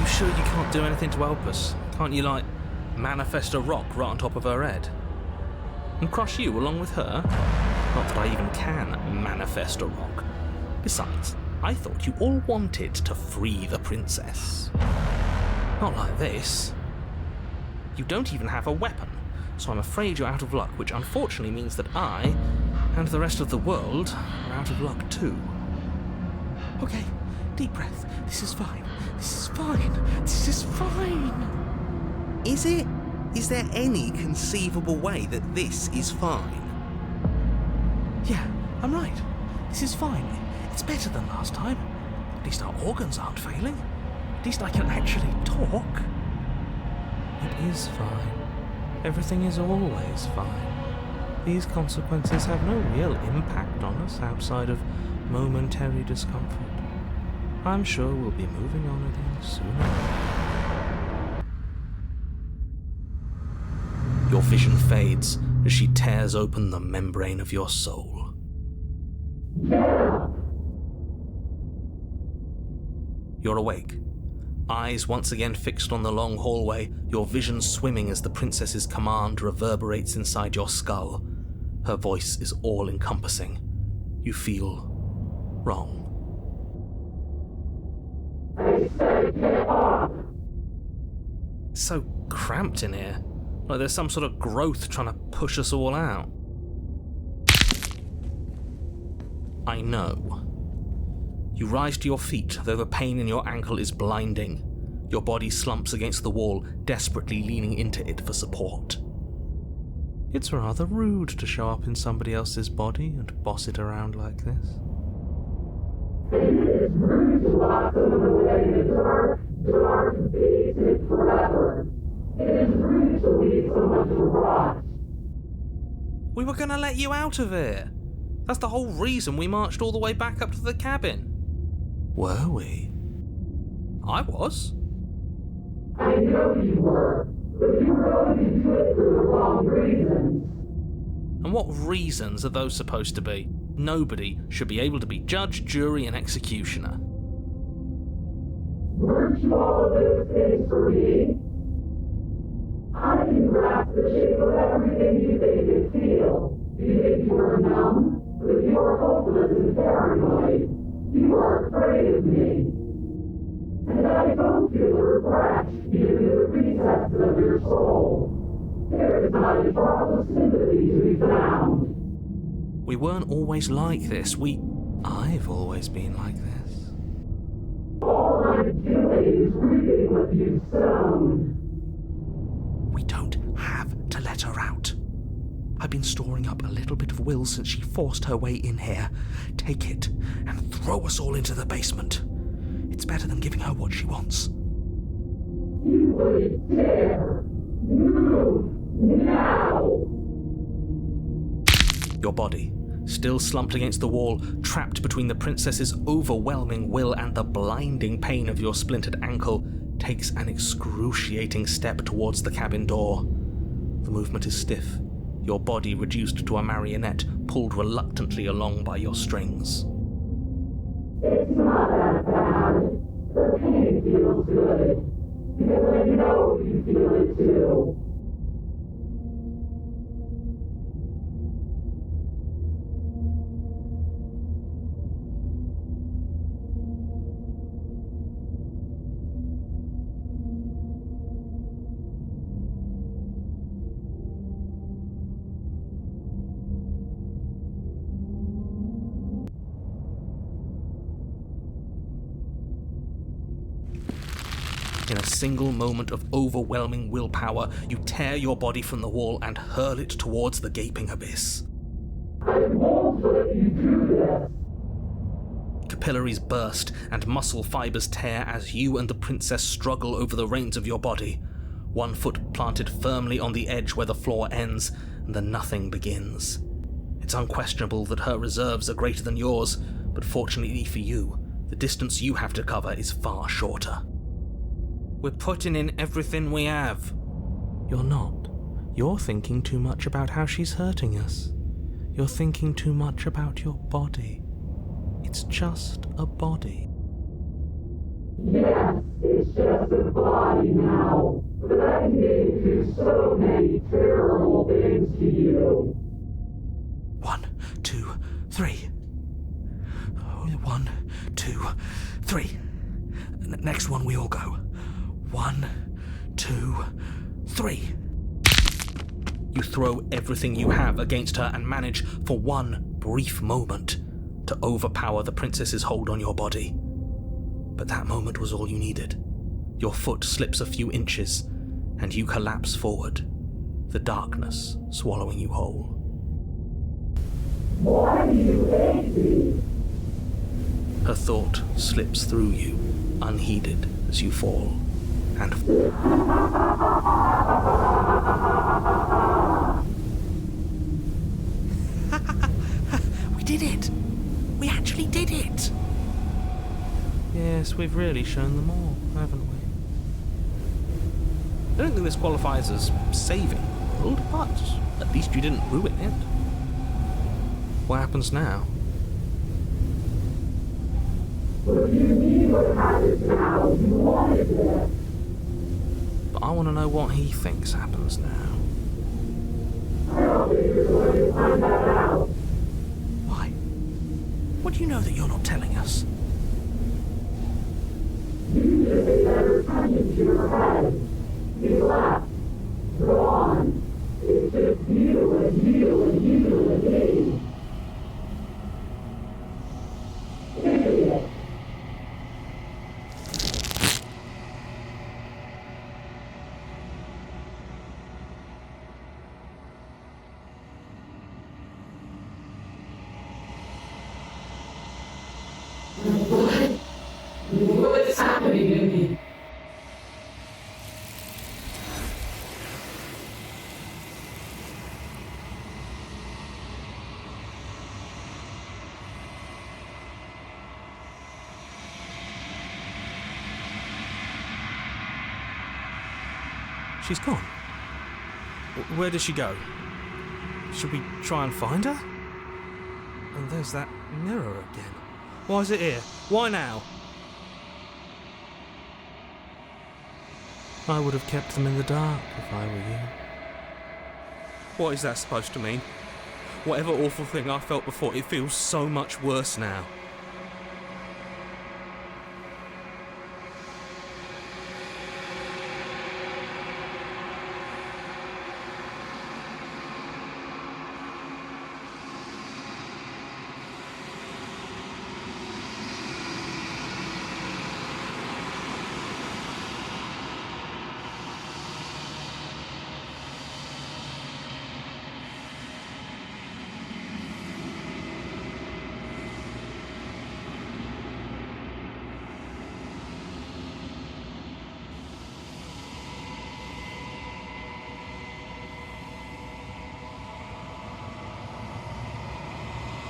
You sure you can't do anything to help us? Can't you, manifest a rock right on top of her head? And crush you along with her? Not that I even can manifest a rock. Besides, I thought you all wanted to free the princess. Not like this. You don't even have a weapon, so I'm afraid you're out of luck, which unfortunately means that I, and the rest of the world, are out of luck too. Okay, deep breath. This is fine. This is fine. This is fine. Is it? Is there any conceivable way that this is fine? Yeah, I'm right. This is fine. It's better than last time. At least our organs aren't failing. At least I can actually talk. It is fine. Everything is always fine. These consequences have no real impact on us outside of momentary discomfort. I'm sure we'll be moving on again soon. Your vision fades as she tears open the membrane of your soul. You're awake, eyes once again fixed on the long hallway, your vision swimming as the princess's command reverberates inside your skull. Her voice is all-encompassing. You feel wrong. It's so cramped in here. Like there's some sort of growth trying to push us all out. I know. You rise to your feet, though the pain in your ankle is blinding. Your body slumps against the wall, desperately leaning into it for support. It's rather rude to show up in somebody else's body and boss it around like this. It is rude to lock someone away in the dark and face it forever. It is rude to leave someone to rot. We were gonna let you out of here. That's the whole reason we marched all the way back up to the cabin. Were we? I was. I know you were, but you were going to do it for the wrong reasons. And what reasons are those supposed to be? Nobody should be able to be judge, jury, and executioner. Weren't you all of those things for me? I can grasp the shape of everything you think and feel. You think you are numb, but you are hopeless and paranoid. You are afraid of me. And I don't feel regret, even in the recesses of your soul. There is not a drop of sympathy to be found. We weren't always like this. I've always been like this. All I'm doing is reaping what you've sown. We don't have to let her out. I've been storing up a little bit of will since she forced her way in here. Take it and throw us all into the basement. It's better than giving her what she wants. You wouldn't dare. Move now. Your body, still slumped against the wall, trapped between the princess's overwhelming will and the blinding pain of your splintered ankle, takes an excruciating step towards the cabin door. The movement is stiff, your body reduced to a marionette, pulled reluctantly along by your strings. It's not that bad. The pain feels good. Because I know you feel it too. In a single moment of overwhelming willpower, you tear your body from the wall and hurl it towards the gaping abyss. I won't let you do this. Capillaries burst and muscle fibers tear as you and the princess struggle over the reins of your body. One foot planted firmly on the edge where the floor ends, and the nothing begins. It's unquestionable that her reserves are greater than yours, but fortunately for you, the distance you have to cover is far shorter. We're putting in everything we have. You're not. You're thinking too much about how she's hurting us. You're thinking too much about your body. It's just a body. Yes, it's just a body now, but I can do so many terrible things to you. 1, 2, 3. 1, 2, 3. Next one, we all go. 1, 2, 3. You throw everything you have against her and manage, for one brief moment, to overpower the princess's hold on your body. But that moment was all you needed. Your foot slips a few inches, and you collapse forward, the darkness swallowing you whole. Why do you hate me? Her thought slips through you, unheeded, as you fall, and we did it! We actually did it! Yes, we've really shown them all, haven't we? I don't think this qualifies as saving the world, but at least you didn't ruin it. What happens now? What do you mean what happens now? You wanted this. But I want to know what he thinks happens now. I don't think you're going to find that out. Why? What do you know that you're not telling us? You just pay better attention to your head. You left. Go on. It's just you and you and you and me. Idiot. What's happening to me? She's gone. Where did she go? Should we try and find her? And there's that mirror again. Why is it here? Why now? I would have kept them in the dark if I were you. What is that supposed to mean? Whatever awful thing I felt before, it feels so much worse now.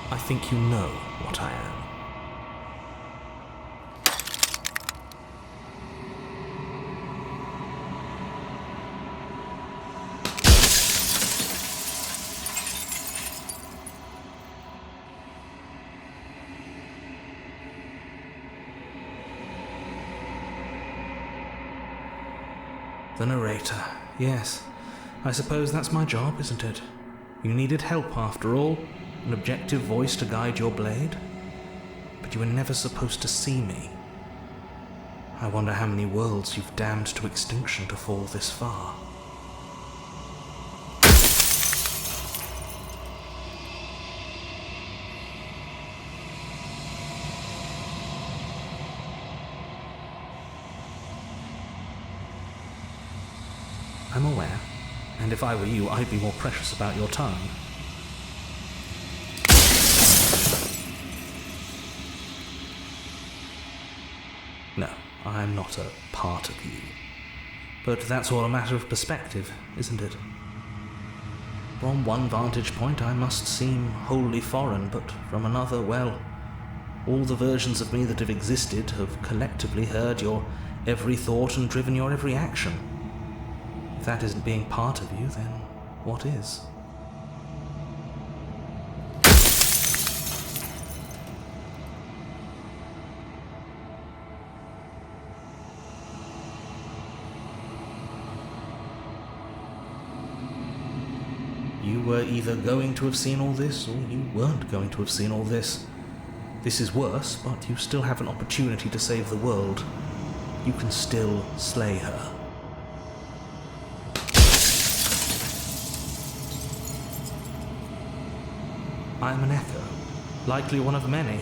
I think you know what I am. The narrator. Yes. I suppose that's my job, isn't it? You needed help after all. An objective voice to guide your blade? But you were never supposed to see me. I wonder how many worlds you've damned to extinction to fall this far. I'm aware, and if I were you, I'd be more precious about your time. No, I'm not a part of you. But that's all a matter of perspective, isn't it? From one vantage point I must seem wholly foreign, but from another, well, all the versions of me that have existed have collectively heard your every thought and driven your every action. If that isn't being part of you, then what is? You were either going to have seen all this, or you weren't going to have seen all this. This is worse, but you still have an opportunity to save the world. You can still slay her. I'm an echo, likely one of many.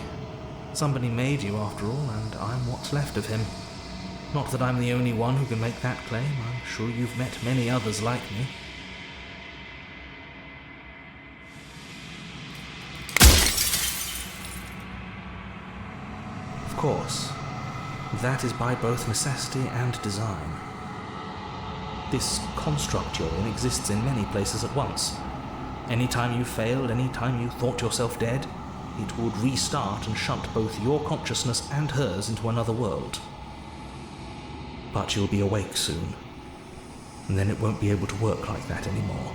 Somebody made you after all, and I'm what's left of him. Not that I'm the only one who can make that claim. I'm sure you've met many others like me. Of course, that is by both necessity and design. This construct you're in exists in many places at once. Any time you failed, any time you thought yourself dead, it would restart and shunt both your consciousness and hers into another world. But you'll be awake soon, and then it won't be able to work like that anymore.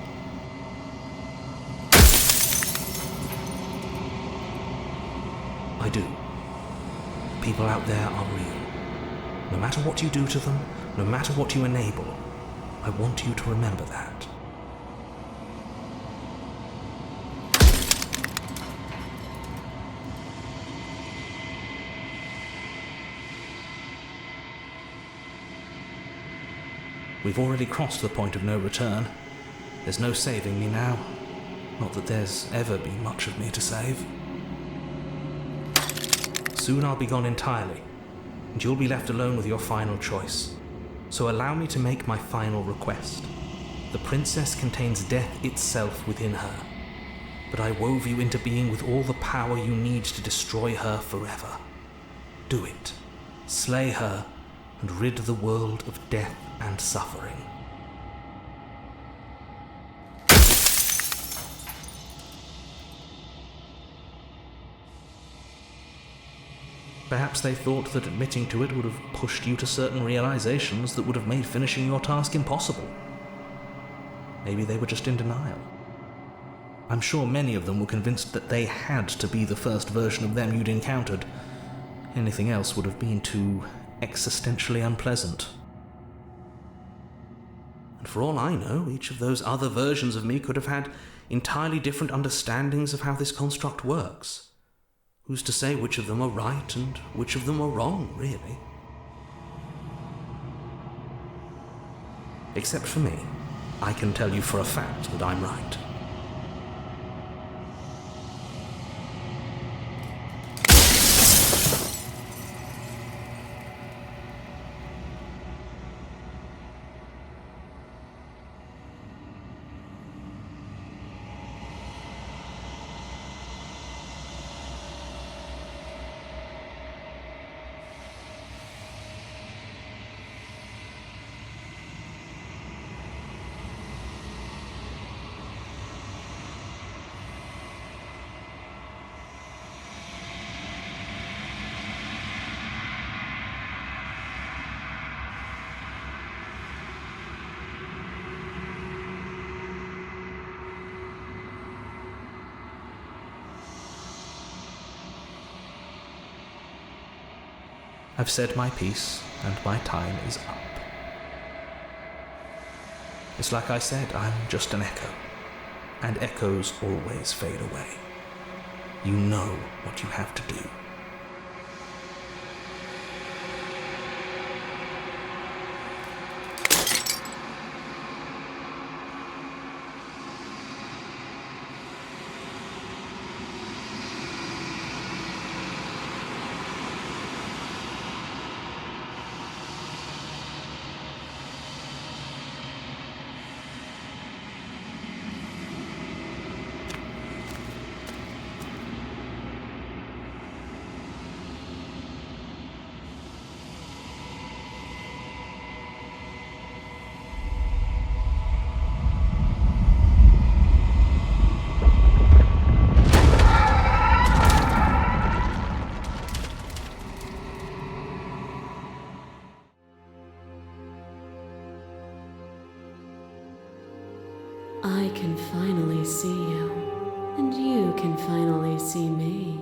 I do. People out there are real. No matter what you do to them, no matter what you enable, I want you to remember that. We've already crossed the point of no return. There's no saving me now. Not that there's ever been much of me to save. Soon I'll be gone entirely, and you'll be left alone with your final choice. So allow me to make my final request. The princess contains death itself within her, but I wove you into being with all the power you need to destroy her forever. Do it. Slay her, and rid the world of death and suffering. Perhaps they thought that admitting to it would have pushed you to certain realizations that would have made finishing your task impossible. Maybe they were just in denial. I'm sure many of them were convinced that they had to be the first version of them you'd encountered. Anything else would have been too existentially unpleasant. And for all I know, each of those other versions of me could have had entirely different understandings of how this construct works. Who's to say which of them are right and which of them are wrong, really? Except for me, I can tell you for a fact that I'm right. I've said my piece, and my time is up. It's like I said, I'm just an echo, and echoes always fade away. You know what you have to do. I can finally see you, and you can finally see me.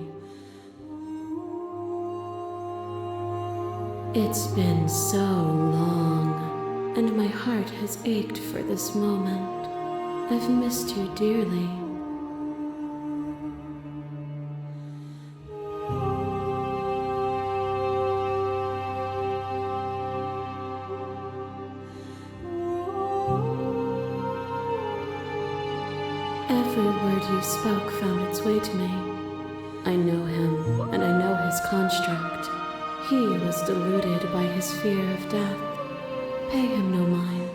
It's been so long, and my heart has ached for this moment. I've missed you dearly. Every word you spoke found its way to me. I know him, and I know his construct. He was deluded by his fear of death. Pay him no mind.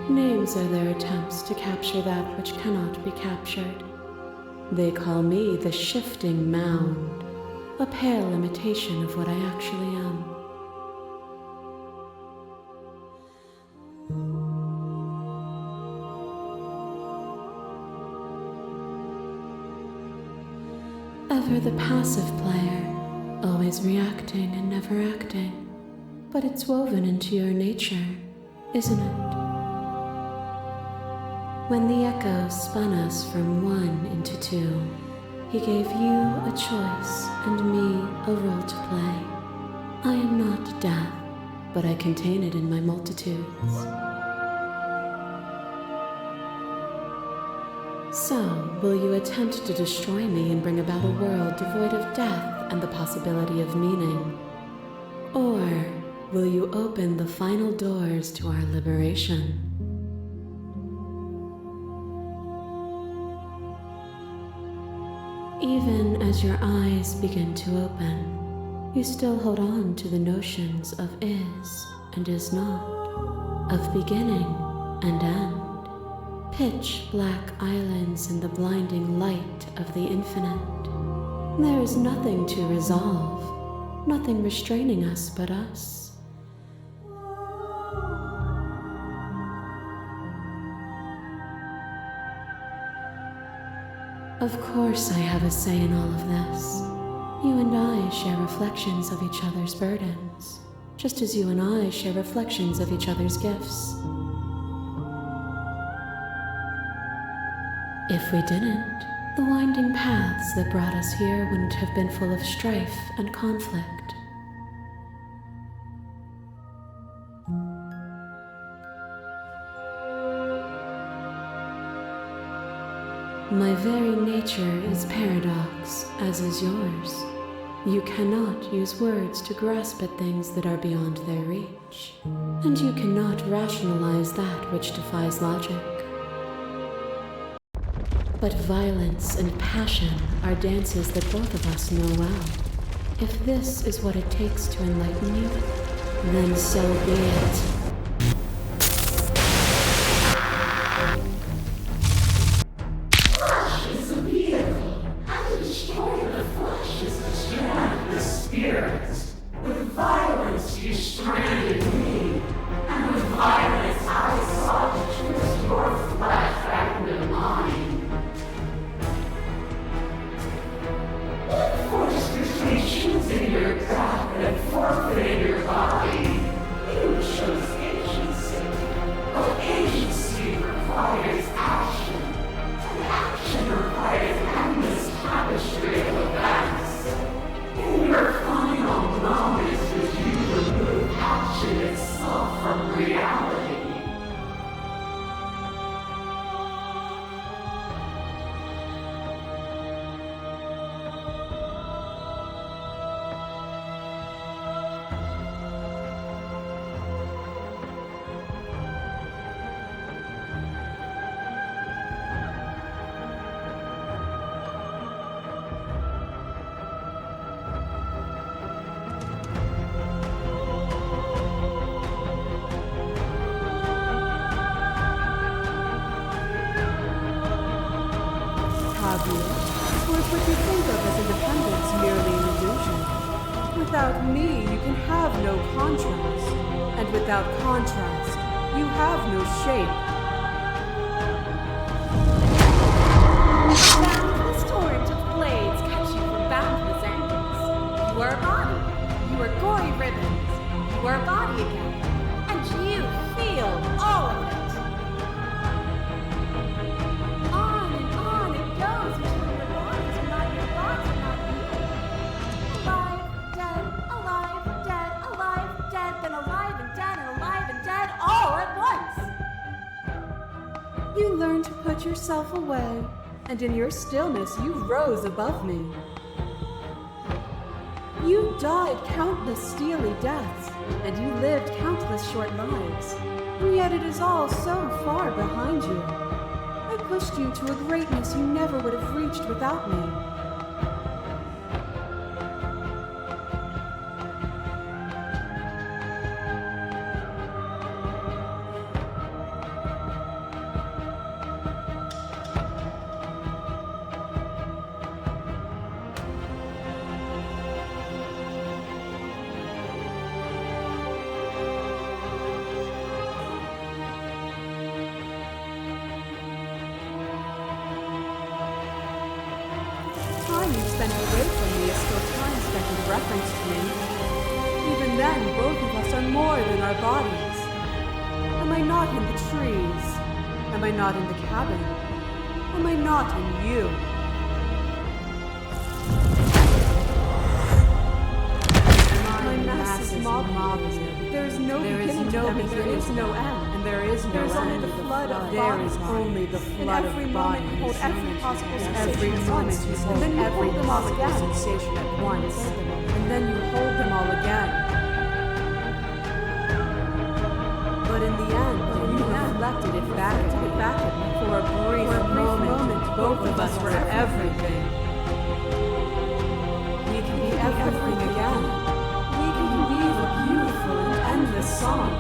Names are their attempts to capture that which cannot be captured. They call me the shifting mound, a pale imitation of what I actually am. Ever the passive player, always reacting and never acting. But it's woven into your nature, isn't it? When the echo spun us from one into two, he gave you a choice and me a role to play. I am not death, but I contain it in my multitudes. So, will you attempt to destroy me and bring about a world devoid of death and the possibility of meaning? Or will you open the final doors to our liberation? Even as your eyes begin to open, you still hold on to the notions of is and is not, of beginning and end. Pitch black islands in the blinding light of the infinite. There is nothing to resolve, nothing restraining us but us. Of course I have a say in all of this. You and I share reflections of each other's burdens, just as you and I share reflections of each other's gifts. If we didn't, the winding paths that brought us here wouldn't have been full of strife and conflict. My very nature is paradox, as is yours. You cannot use words to grasp at things that are beyond their reach, and you cannot rationalize that which defies logic. But violence and passion are dances that both of us know well. If this is what it takes to enlighten you, then so be it. Flesh is a vehicle, and to destroy the flesh is to strand the spirit. With violence you stranded me, and with violence I sought to twist your flesh back into mine. Choosing your death and forfeiting your body. You chose agency. But agency requires action. And action requires endless tapestry of events. In your final moments did you remove action itself from reality. Or is what you think of as independence merely an illusion? Without me, you can have no contrast. And without contrast, you have no shape. Boundless torrent of blades cut you from boundless angles. You are a body, put yourself away, and in your stillness you rose above me. You died countless steely deaths, and you lived countless short lives, and yet it is all so far behind you. I pushed you to a greatness you never would have reached without me. Time you spent away from me is still time spent in reference to me. Even then, both of us are more than our bodies. Am I not in the trees? Am I not in the cabin? Am I not in you? My massive modeling. There is no beginning to them, and there is no end. And there is no end. There is only the flood of bodies. There is only the flood of bodies. You hold every possible sensation at once, and then you hold them all again. Sensation at once, and then you hold them all again. But in the end, you reflected it back at me. For a brief moment, both of us were everything. We can be everything again. We can weave a beautiful and endless song.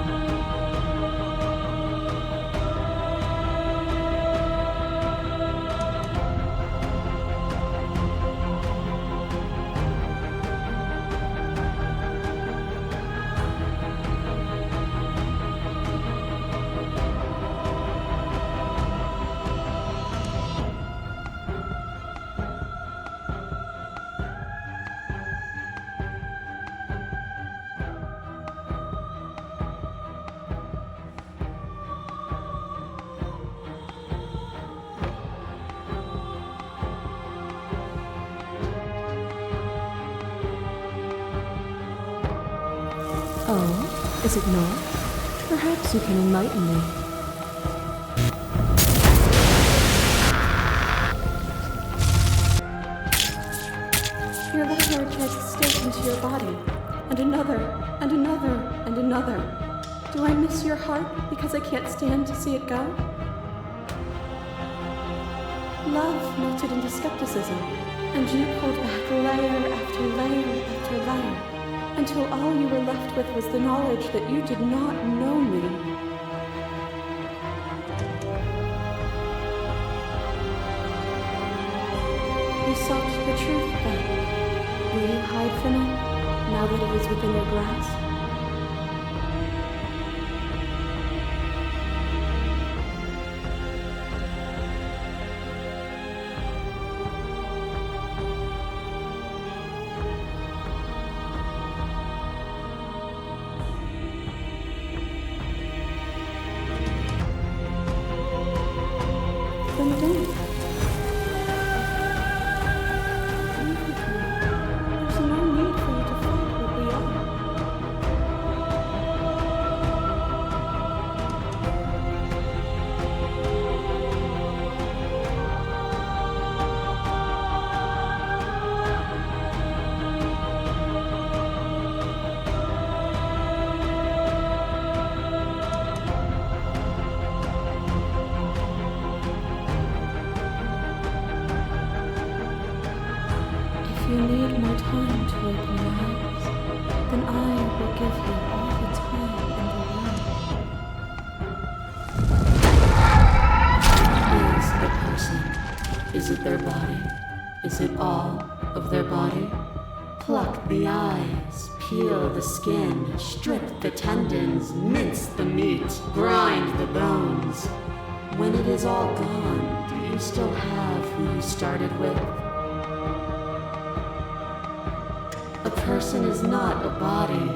Oh, is it not? Perhaps you can enlighten me. Your little heart gets stake into your body, and another, and another, and another. Do I miss your heart because I can't stand to see it go? Love melted into skepticism, and you pulled back layer after layer after layer, until all you were left with was the knowledge that you did not know me. You sought the truth then. Will you hide from it, now that it is within your grasp? Then don't. Leave with me. There's no need for you to fight what we are. If you need more time to open your eyes, then I will give you all the time in the world. Is the person? Is it their body? Is it all of their body? Pluck the eyes, peel the skin, strip the tendons, mince the meat, grind the bones. When it is all gone, do you still have who you started with? A person is not a body.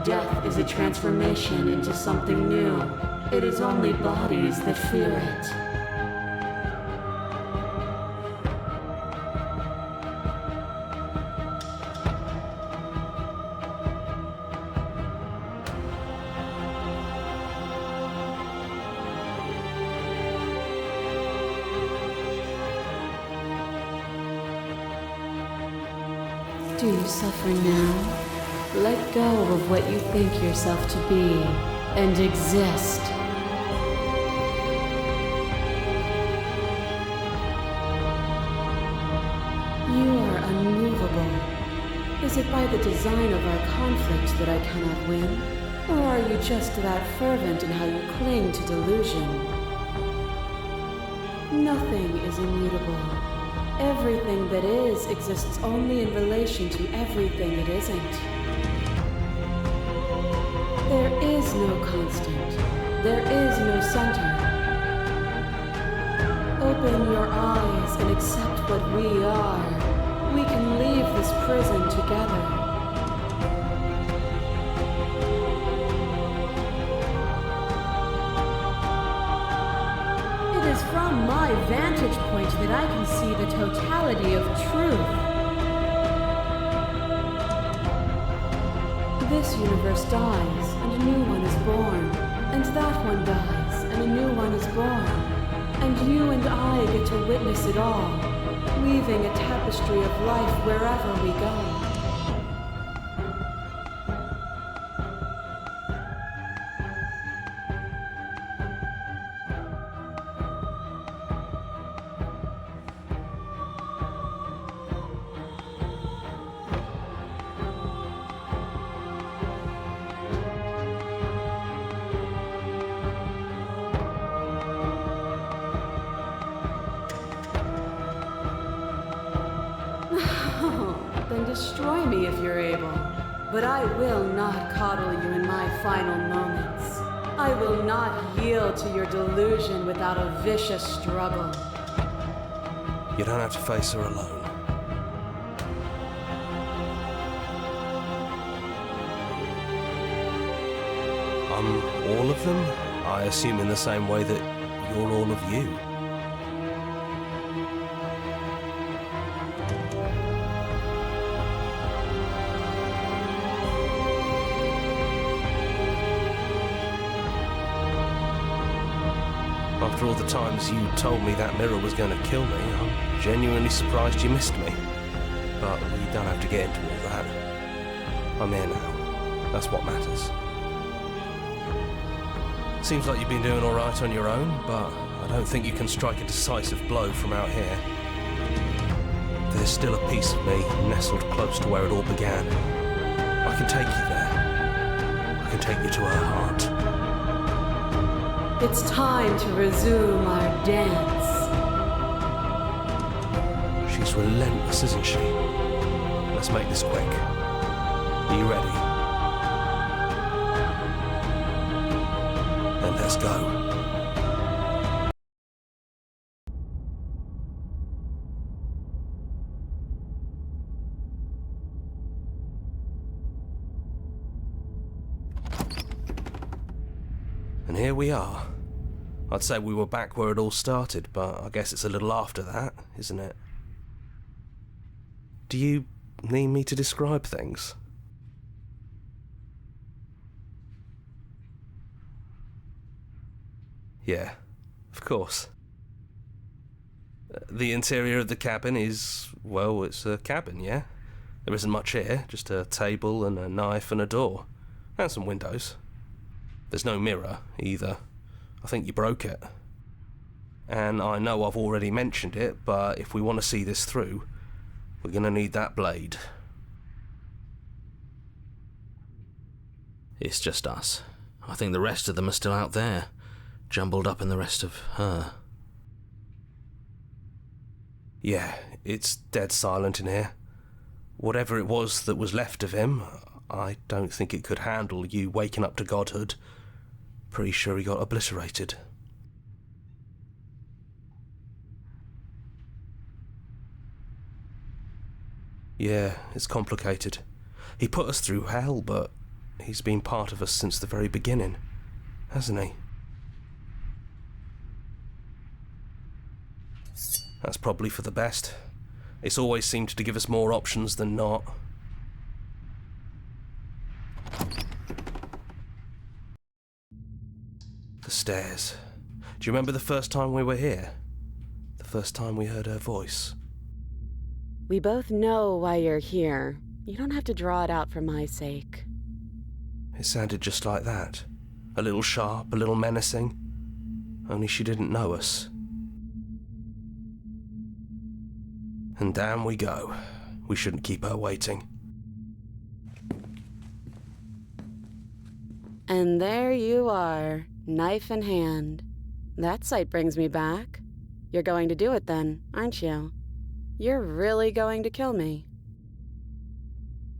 Death is a transformation into something new. It is only bodies that fear it. Do you suffer now? Let go of what you think yourself to be, and exist. You are unmovable. Is it by the design of our conflict that I cannot win? Or are you just that fervent in how you cling to delusion? Nothing is immutable. Everything that is exists only in relation to everything it isn't. There is no constant. There is no center. Open your eyes and accept what we are. We can leave this prison together. It is from my vantage point that I can see the totality of truth. This universe dies, and a new one is born. And that one dies, and a new one is born. And you and I get to witness it all, weaving a tapestry of life wherever we go. Then destroy me if you're able. But I will not coddle you in my final moments. I will not yield to your delusion without a vicious struggle. You don't have to face her alone. I'm all of them? I assume in the same way that you're all of you. After all the times you told me that mirror was going to kill me, I'm genuinely surprised you missed me. But we don't have to get into all that. I'm here now. That's what matters. Seems like you've been doing all right on your own, but I don't think you can strike a decisive blow from out here. There's still a piece of me nestled close to where it all began. I can take you there. I can take you to her heart. It's time to resume our dance. She's relentless, isn't she? Let's make this quick. Are you ready? Then let's go. And here we are. I'd say we were back where it all started, but I guess it's a little after that, isn't it? Do you need me to describe things? Yeah, of course. The interior of the cabin is, well, it's a cabin, yeah? There isn't much here, just a table and a knife and a door. And some windows. There's no mirror, either. I think you broke it. And I know I've already mentioned it, but if we want to see this through, we're going to need that blade. It's just us. I think the rest of them are still out there, jumbled up in the rest of her. Yeah, it's dead silent in here. Whatever it was that was left of him, I don't think it could handle you waking up to godhood. Pretty sure he got obliterated. Yeah, it's complicated. He put us through hell, but he's been part of us since the very beginning, hasn't he? That's probably for the best. It's always seemed to give us more options than not. The stairs. Do you remember the first time we were here? The first time we heard her voice? We both know why you're here. You don't have to draw it out for my sake. It sounded just like that. A little sharp, a little menacing. Only she didn't know us. And down we go. We shouldn't keep her waiting. And there you are, knife in hand. That sight brings me back. You're going to do it then, aren't you? You're really going to kill me.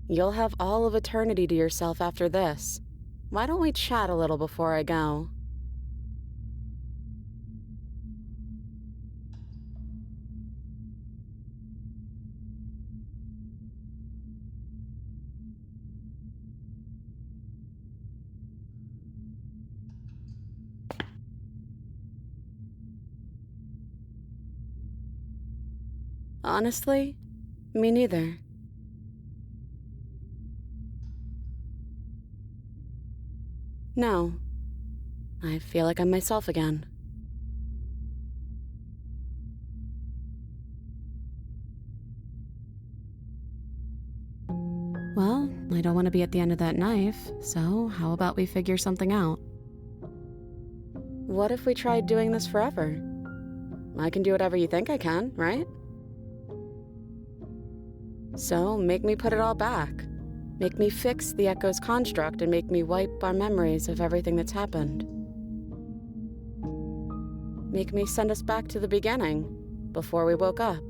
You'll have all of eternity to yourself after this. Why don't we chat a little before I go? Honestly, me neither. No. I feel like I'm myself again. Well, I don't want to be at the end of that knife, so how about we figure something out? What if we tried doing this forever? I can do whatever you think I can, right? So, make me put it all back. Make me fix the Echo's construct and make me wipe our memories of everything that's happened. Make me send us back to the beginning, before we woke up.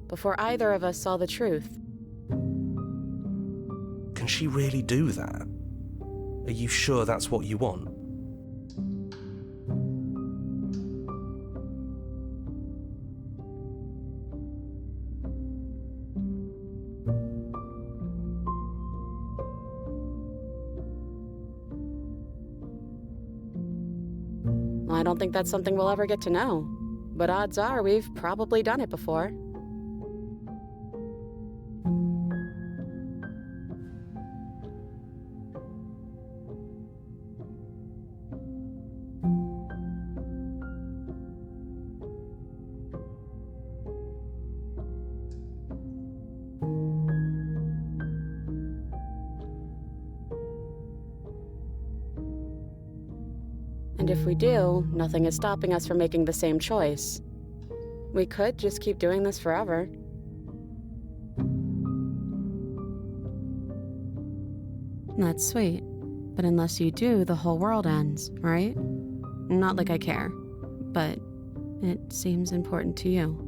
Before either of us saw the truth. Can she really do that? Are you sure that's what you want? I don't think that's something we'll ever get to know, but odds are we've probably done it before. And if we do, nothing is stopping us from making the same choice. We could just keep doing this forever. That's sweet. But unless you do, the whole world ends, right? Not like I care, but it seems important to you.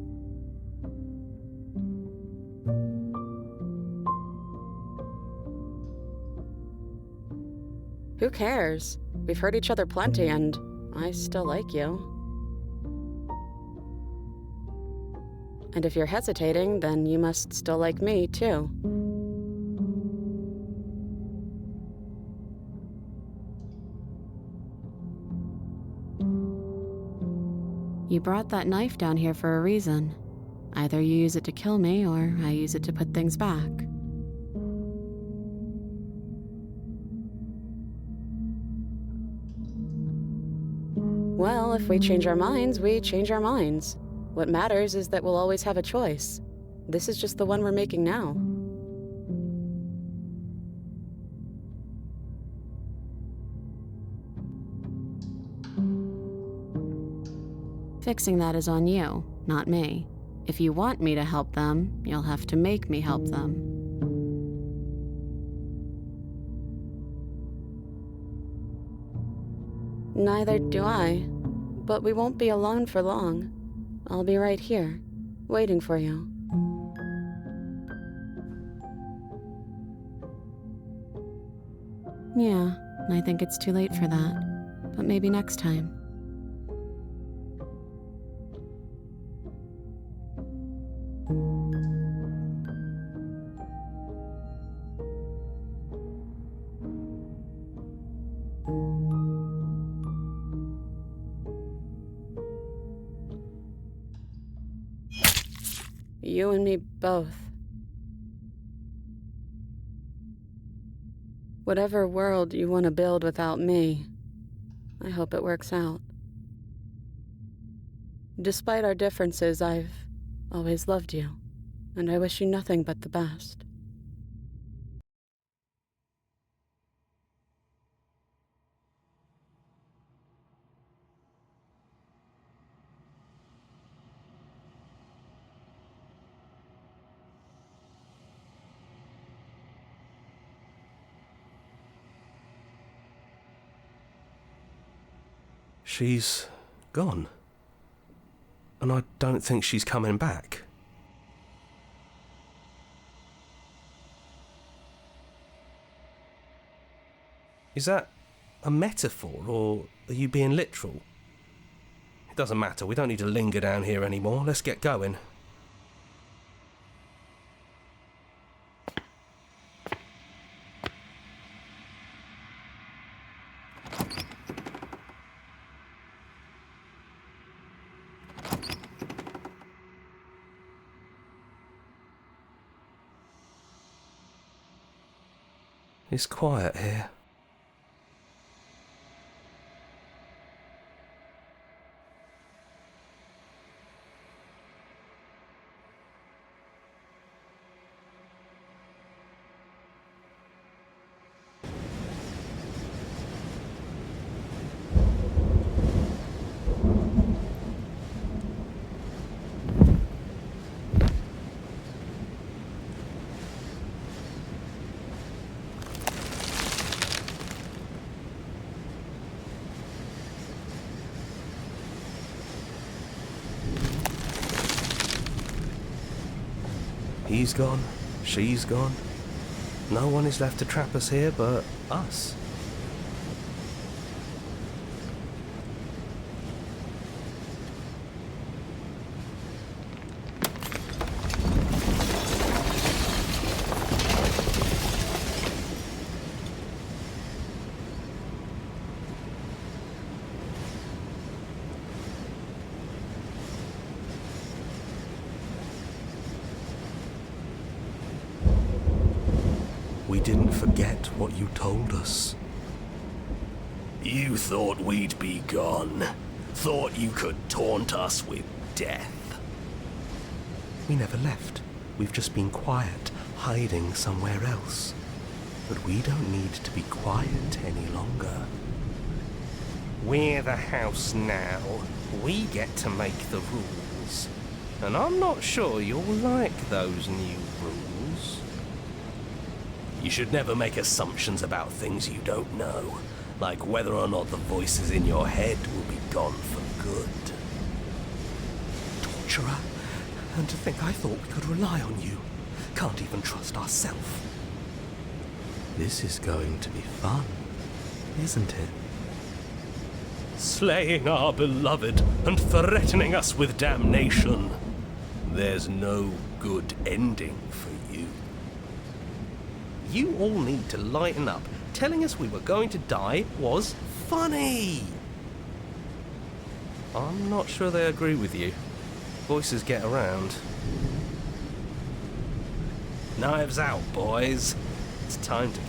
Who cares? We've hurt each other plenty, and I still like you. And if you're hesitating, then you must still like me, too. You brought that knife down here for a reason. Either you use it to kill me, or I use it to put things back. Well, if we change our minds, we change our minds. What matters is that we'll always have a choice. This is just the one we're making now. Fixing that is on you, not me. If you want me to help them, you'll have to make me help them. Neither do I, but we won't be alone for long. I'll be right here, waiting for you. Yeah, I think it's too late for that, but maybe next time. You and me both. Whatever world you want to build without me, I hope it works out. Despite our differences, I've always loved you, and I wish you nothing but the best. She's gone. And I don't think she's coming back. Is that a metaphor, or are you being literal? It doesn't matter, we don't need to linger down here anymore. Let's get going. It's quiet here. He's gone, she's gone. No one is left to trap us here but us. We didn't forget what you told us. You thought we'd be gone. Thought you could taunt us with death. We never left. We've just been quiet, hiding somewhere else. But we don't need to be quiet any longer. We're the house now. We get to make the rules. And I'm not sure you'll like those new rules. You should never make assumptions about things you don't know, like whether or not the voices in your head will be gone for good. Torturer. And to think I thought we could rely on you. Can't even trust ourselves. This is going to be fun, isn't it? Slaying our beloved and threatening us with damnation. There's no good ending for you. You all need to lighten up. Telling us we were going to die was funny. I'm not sure they agree with you. Voices get around. Knives out, boys. It's time to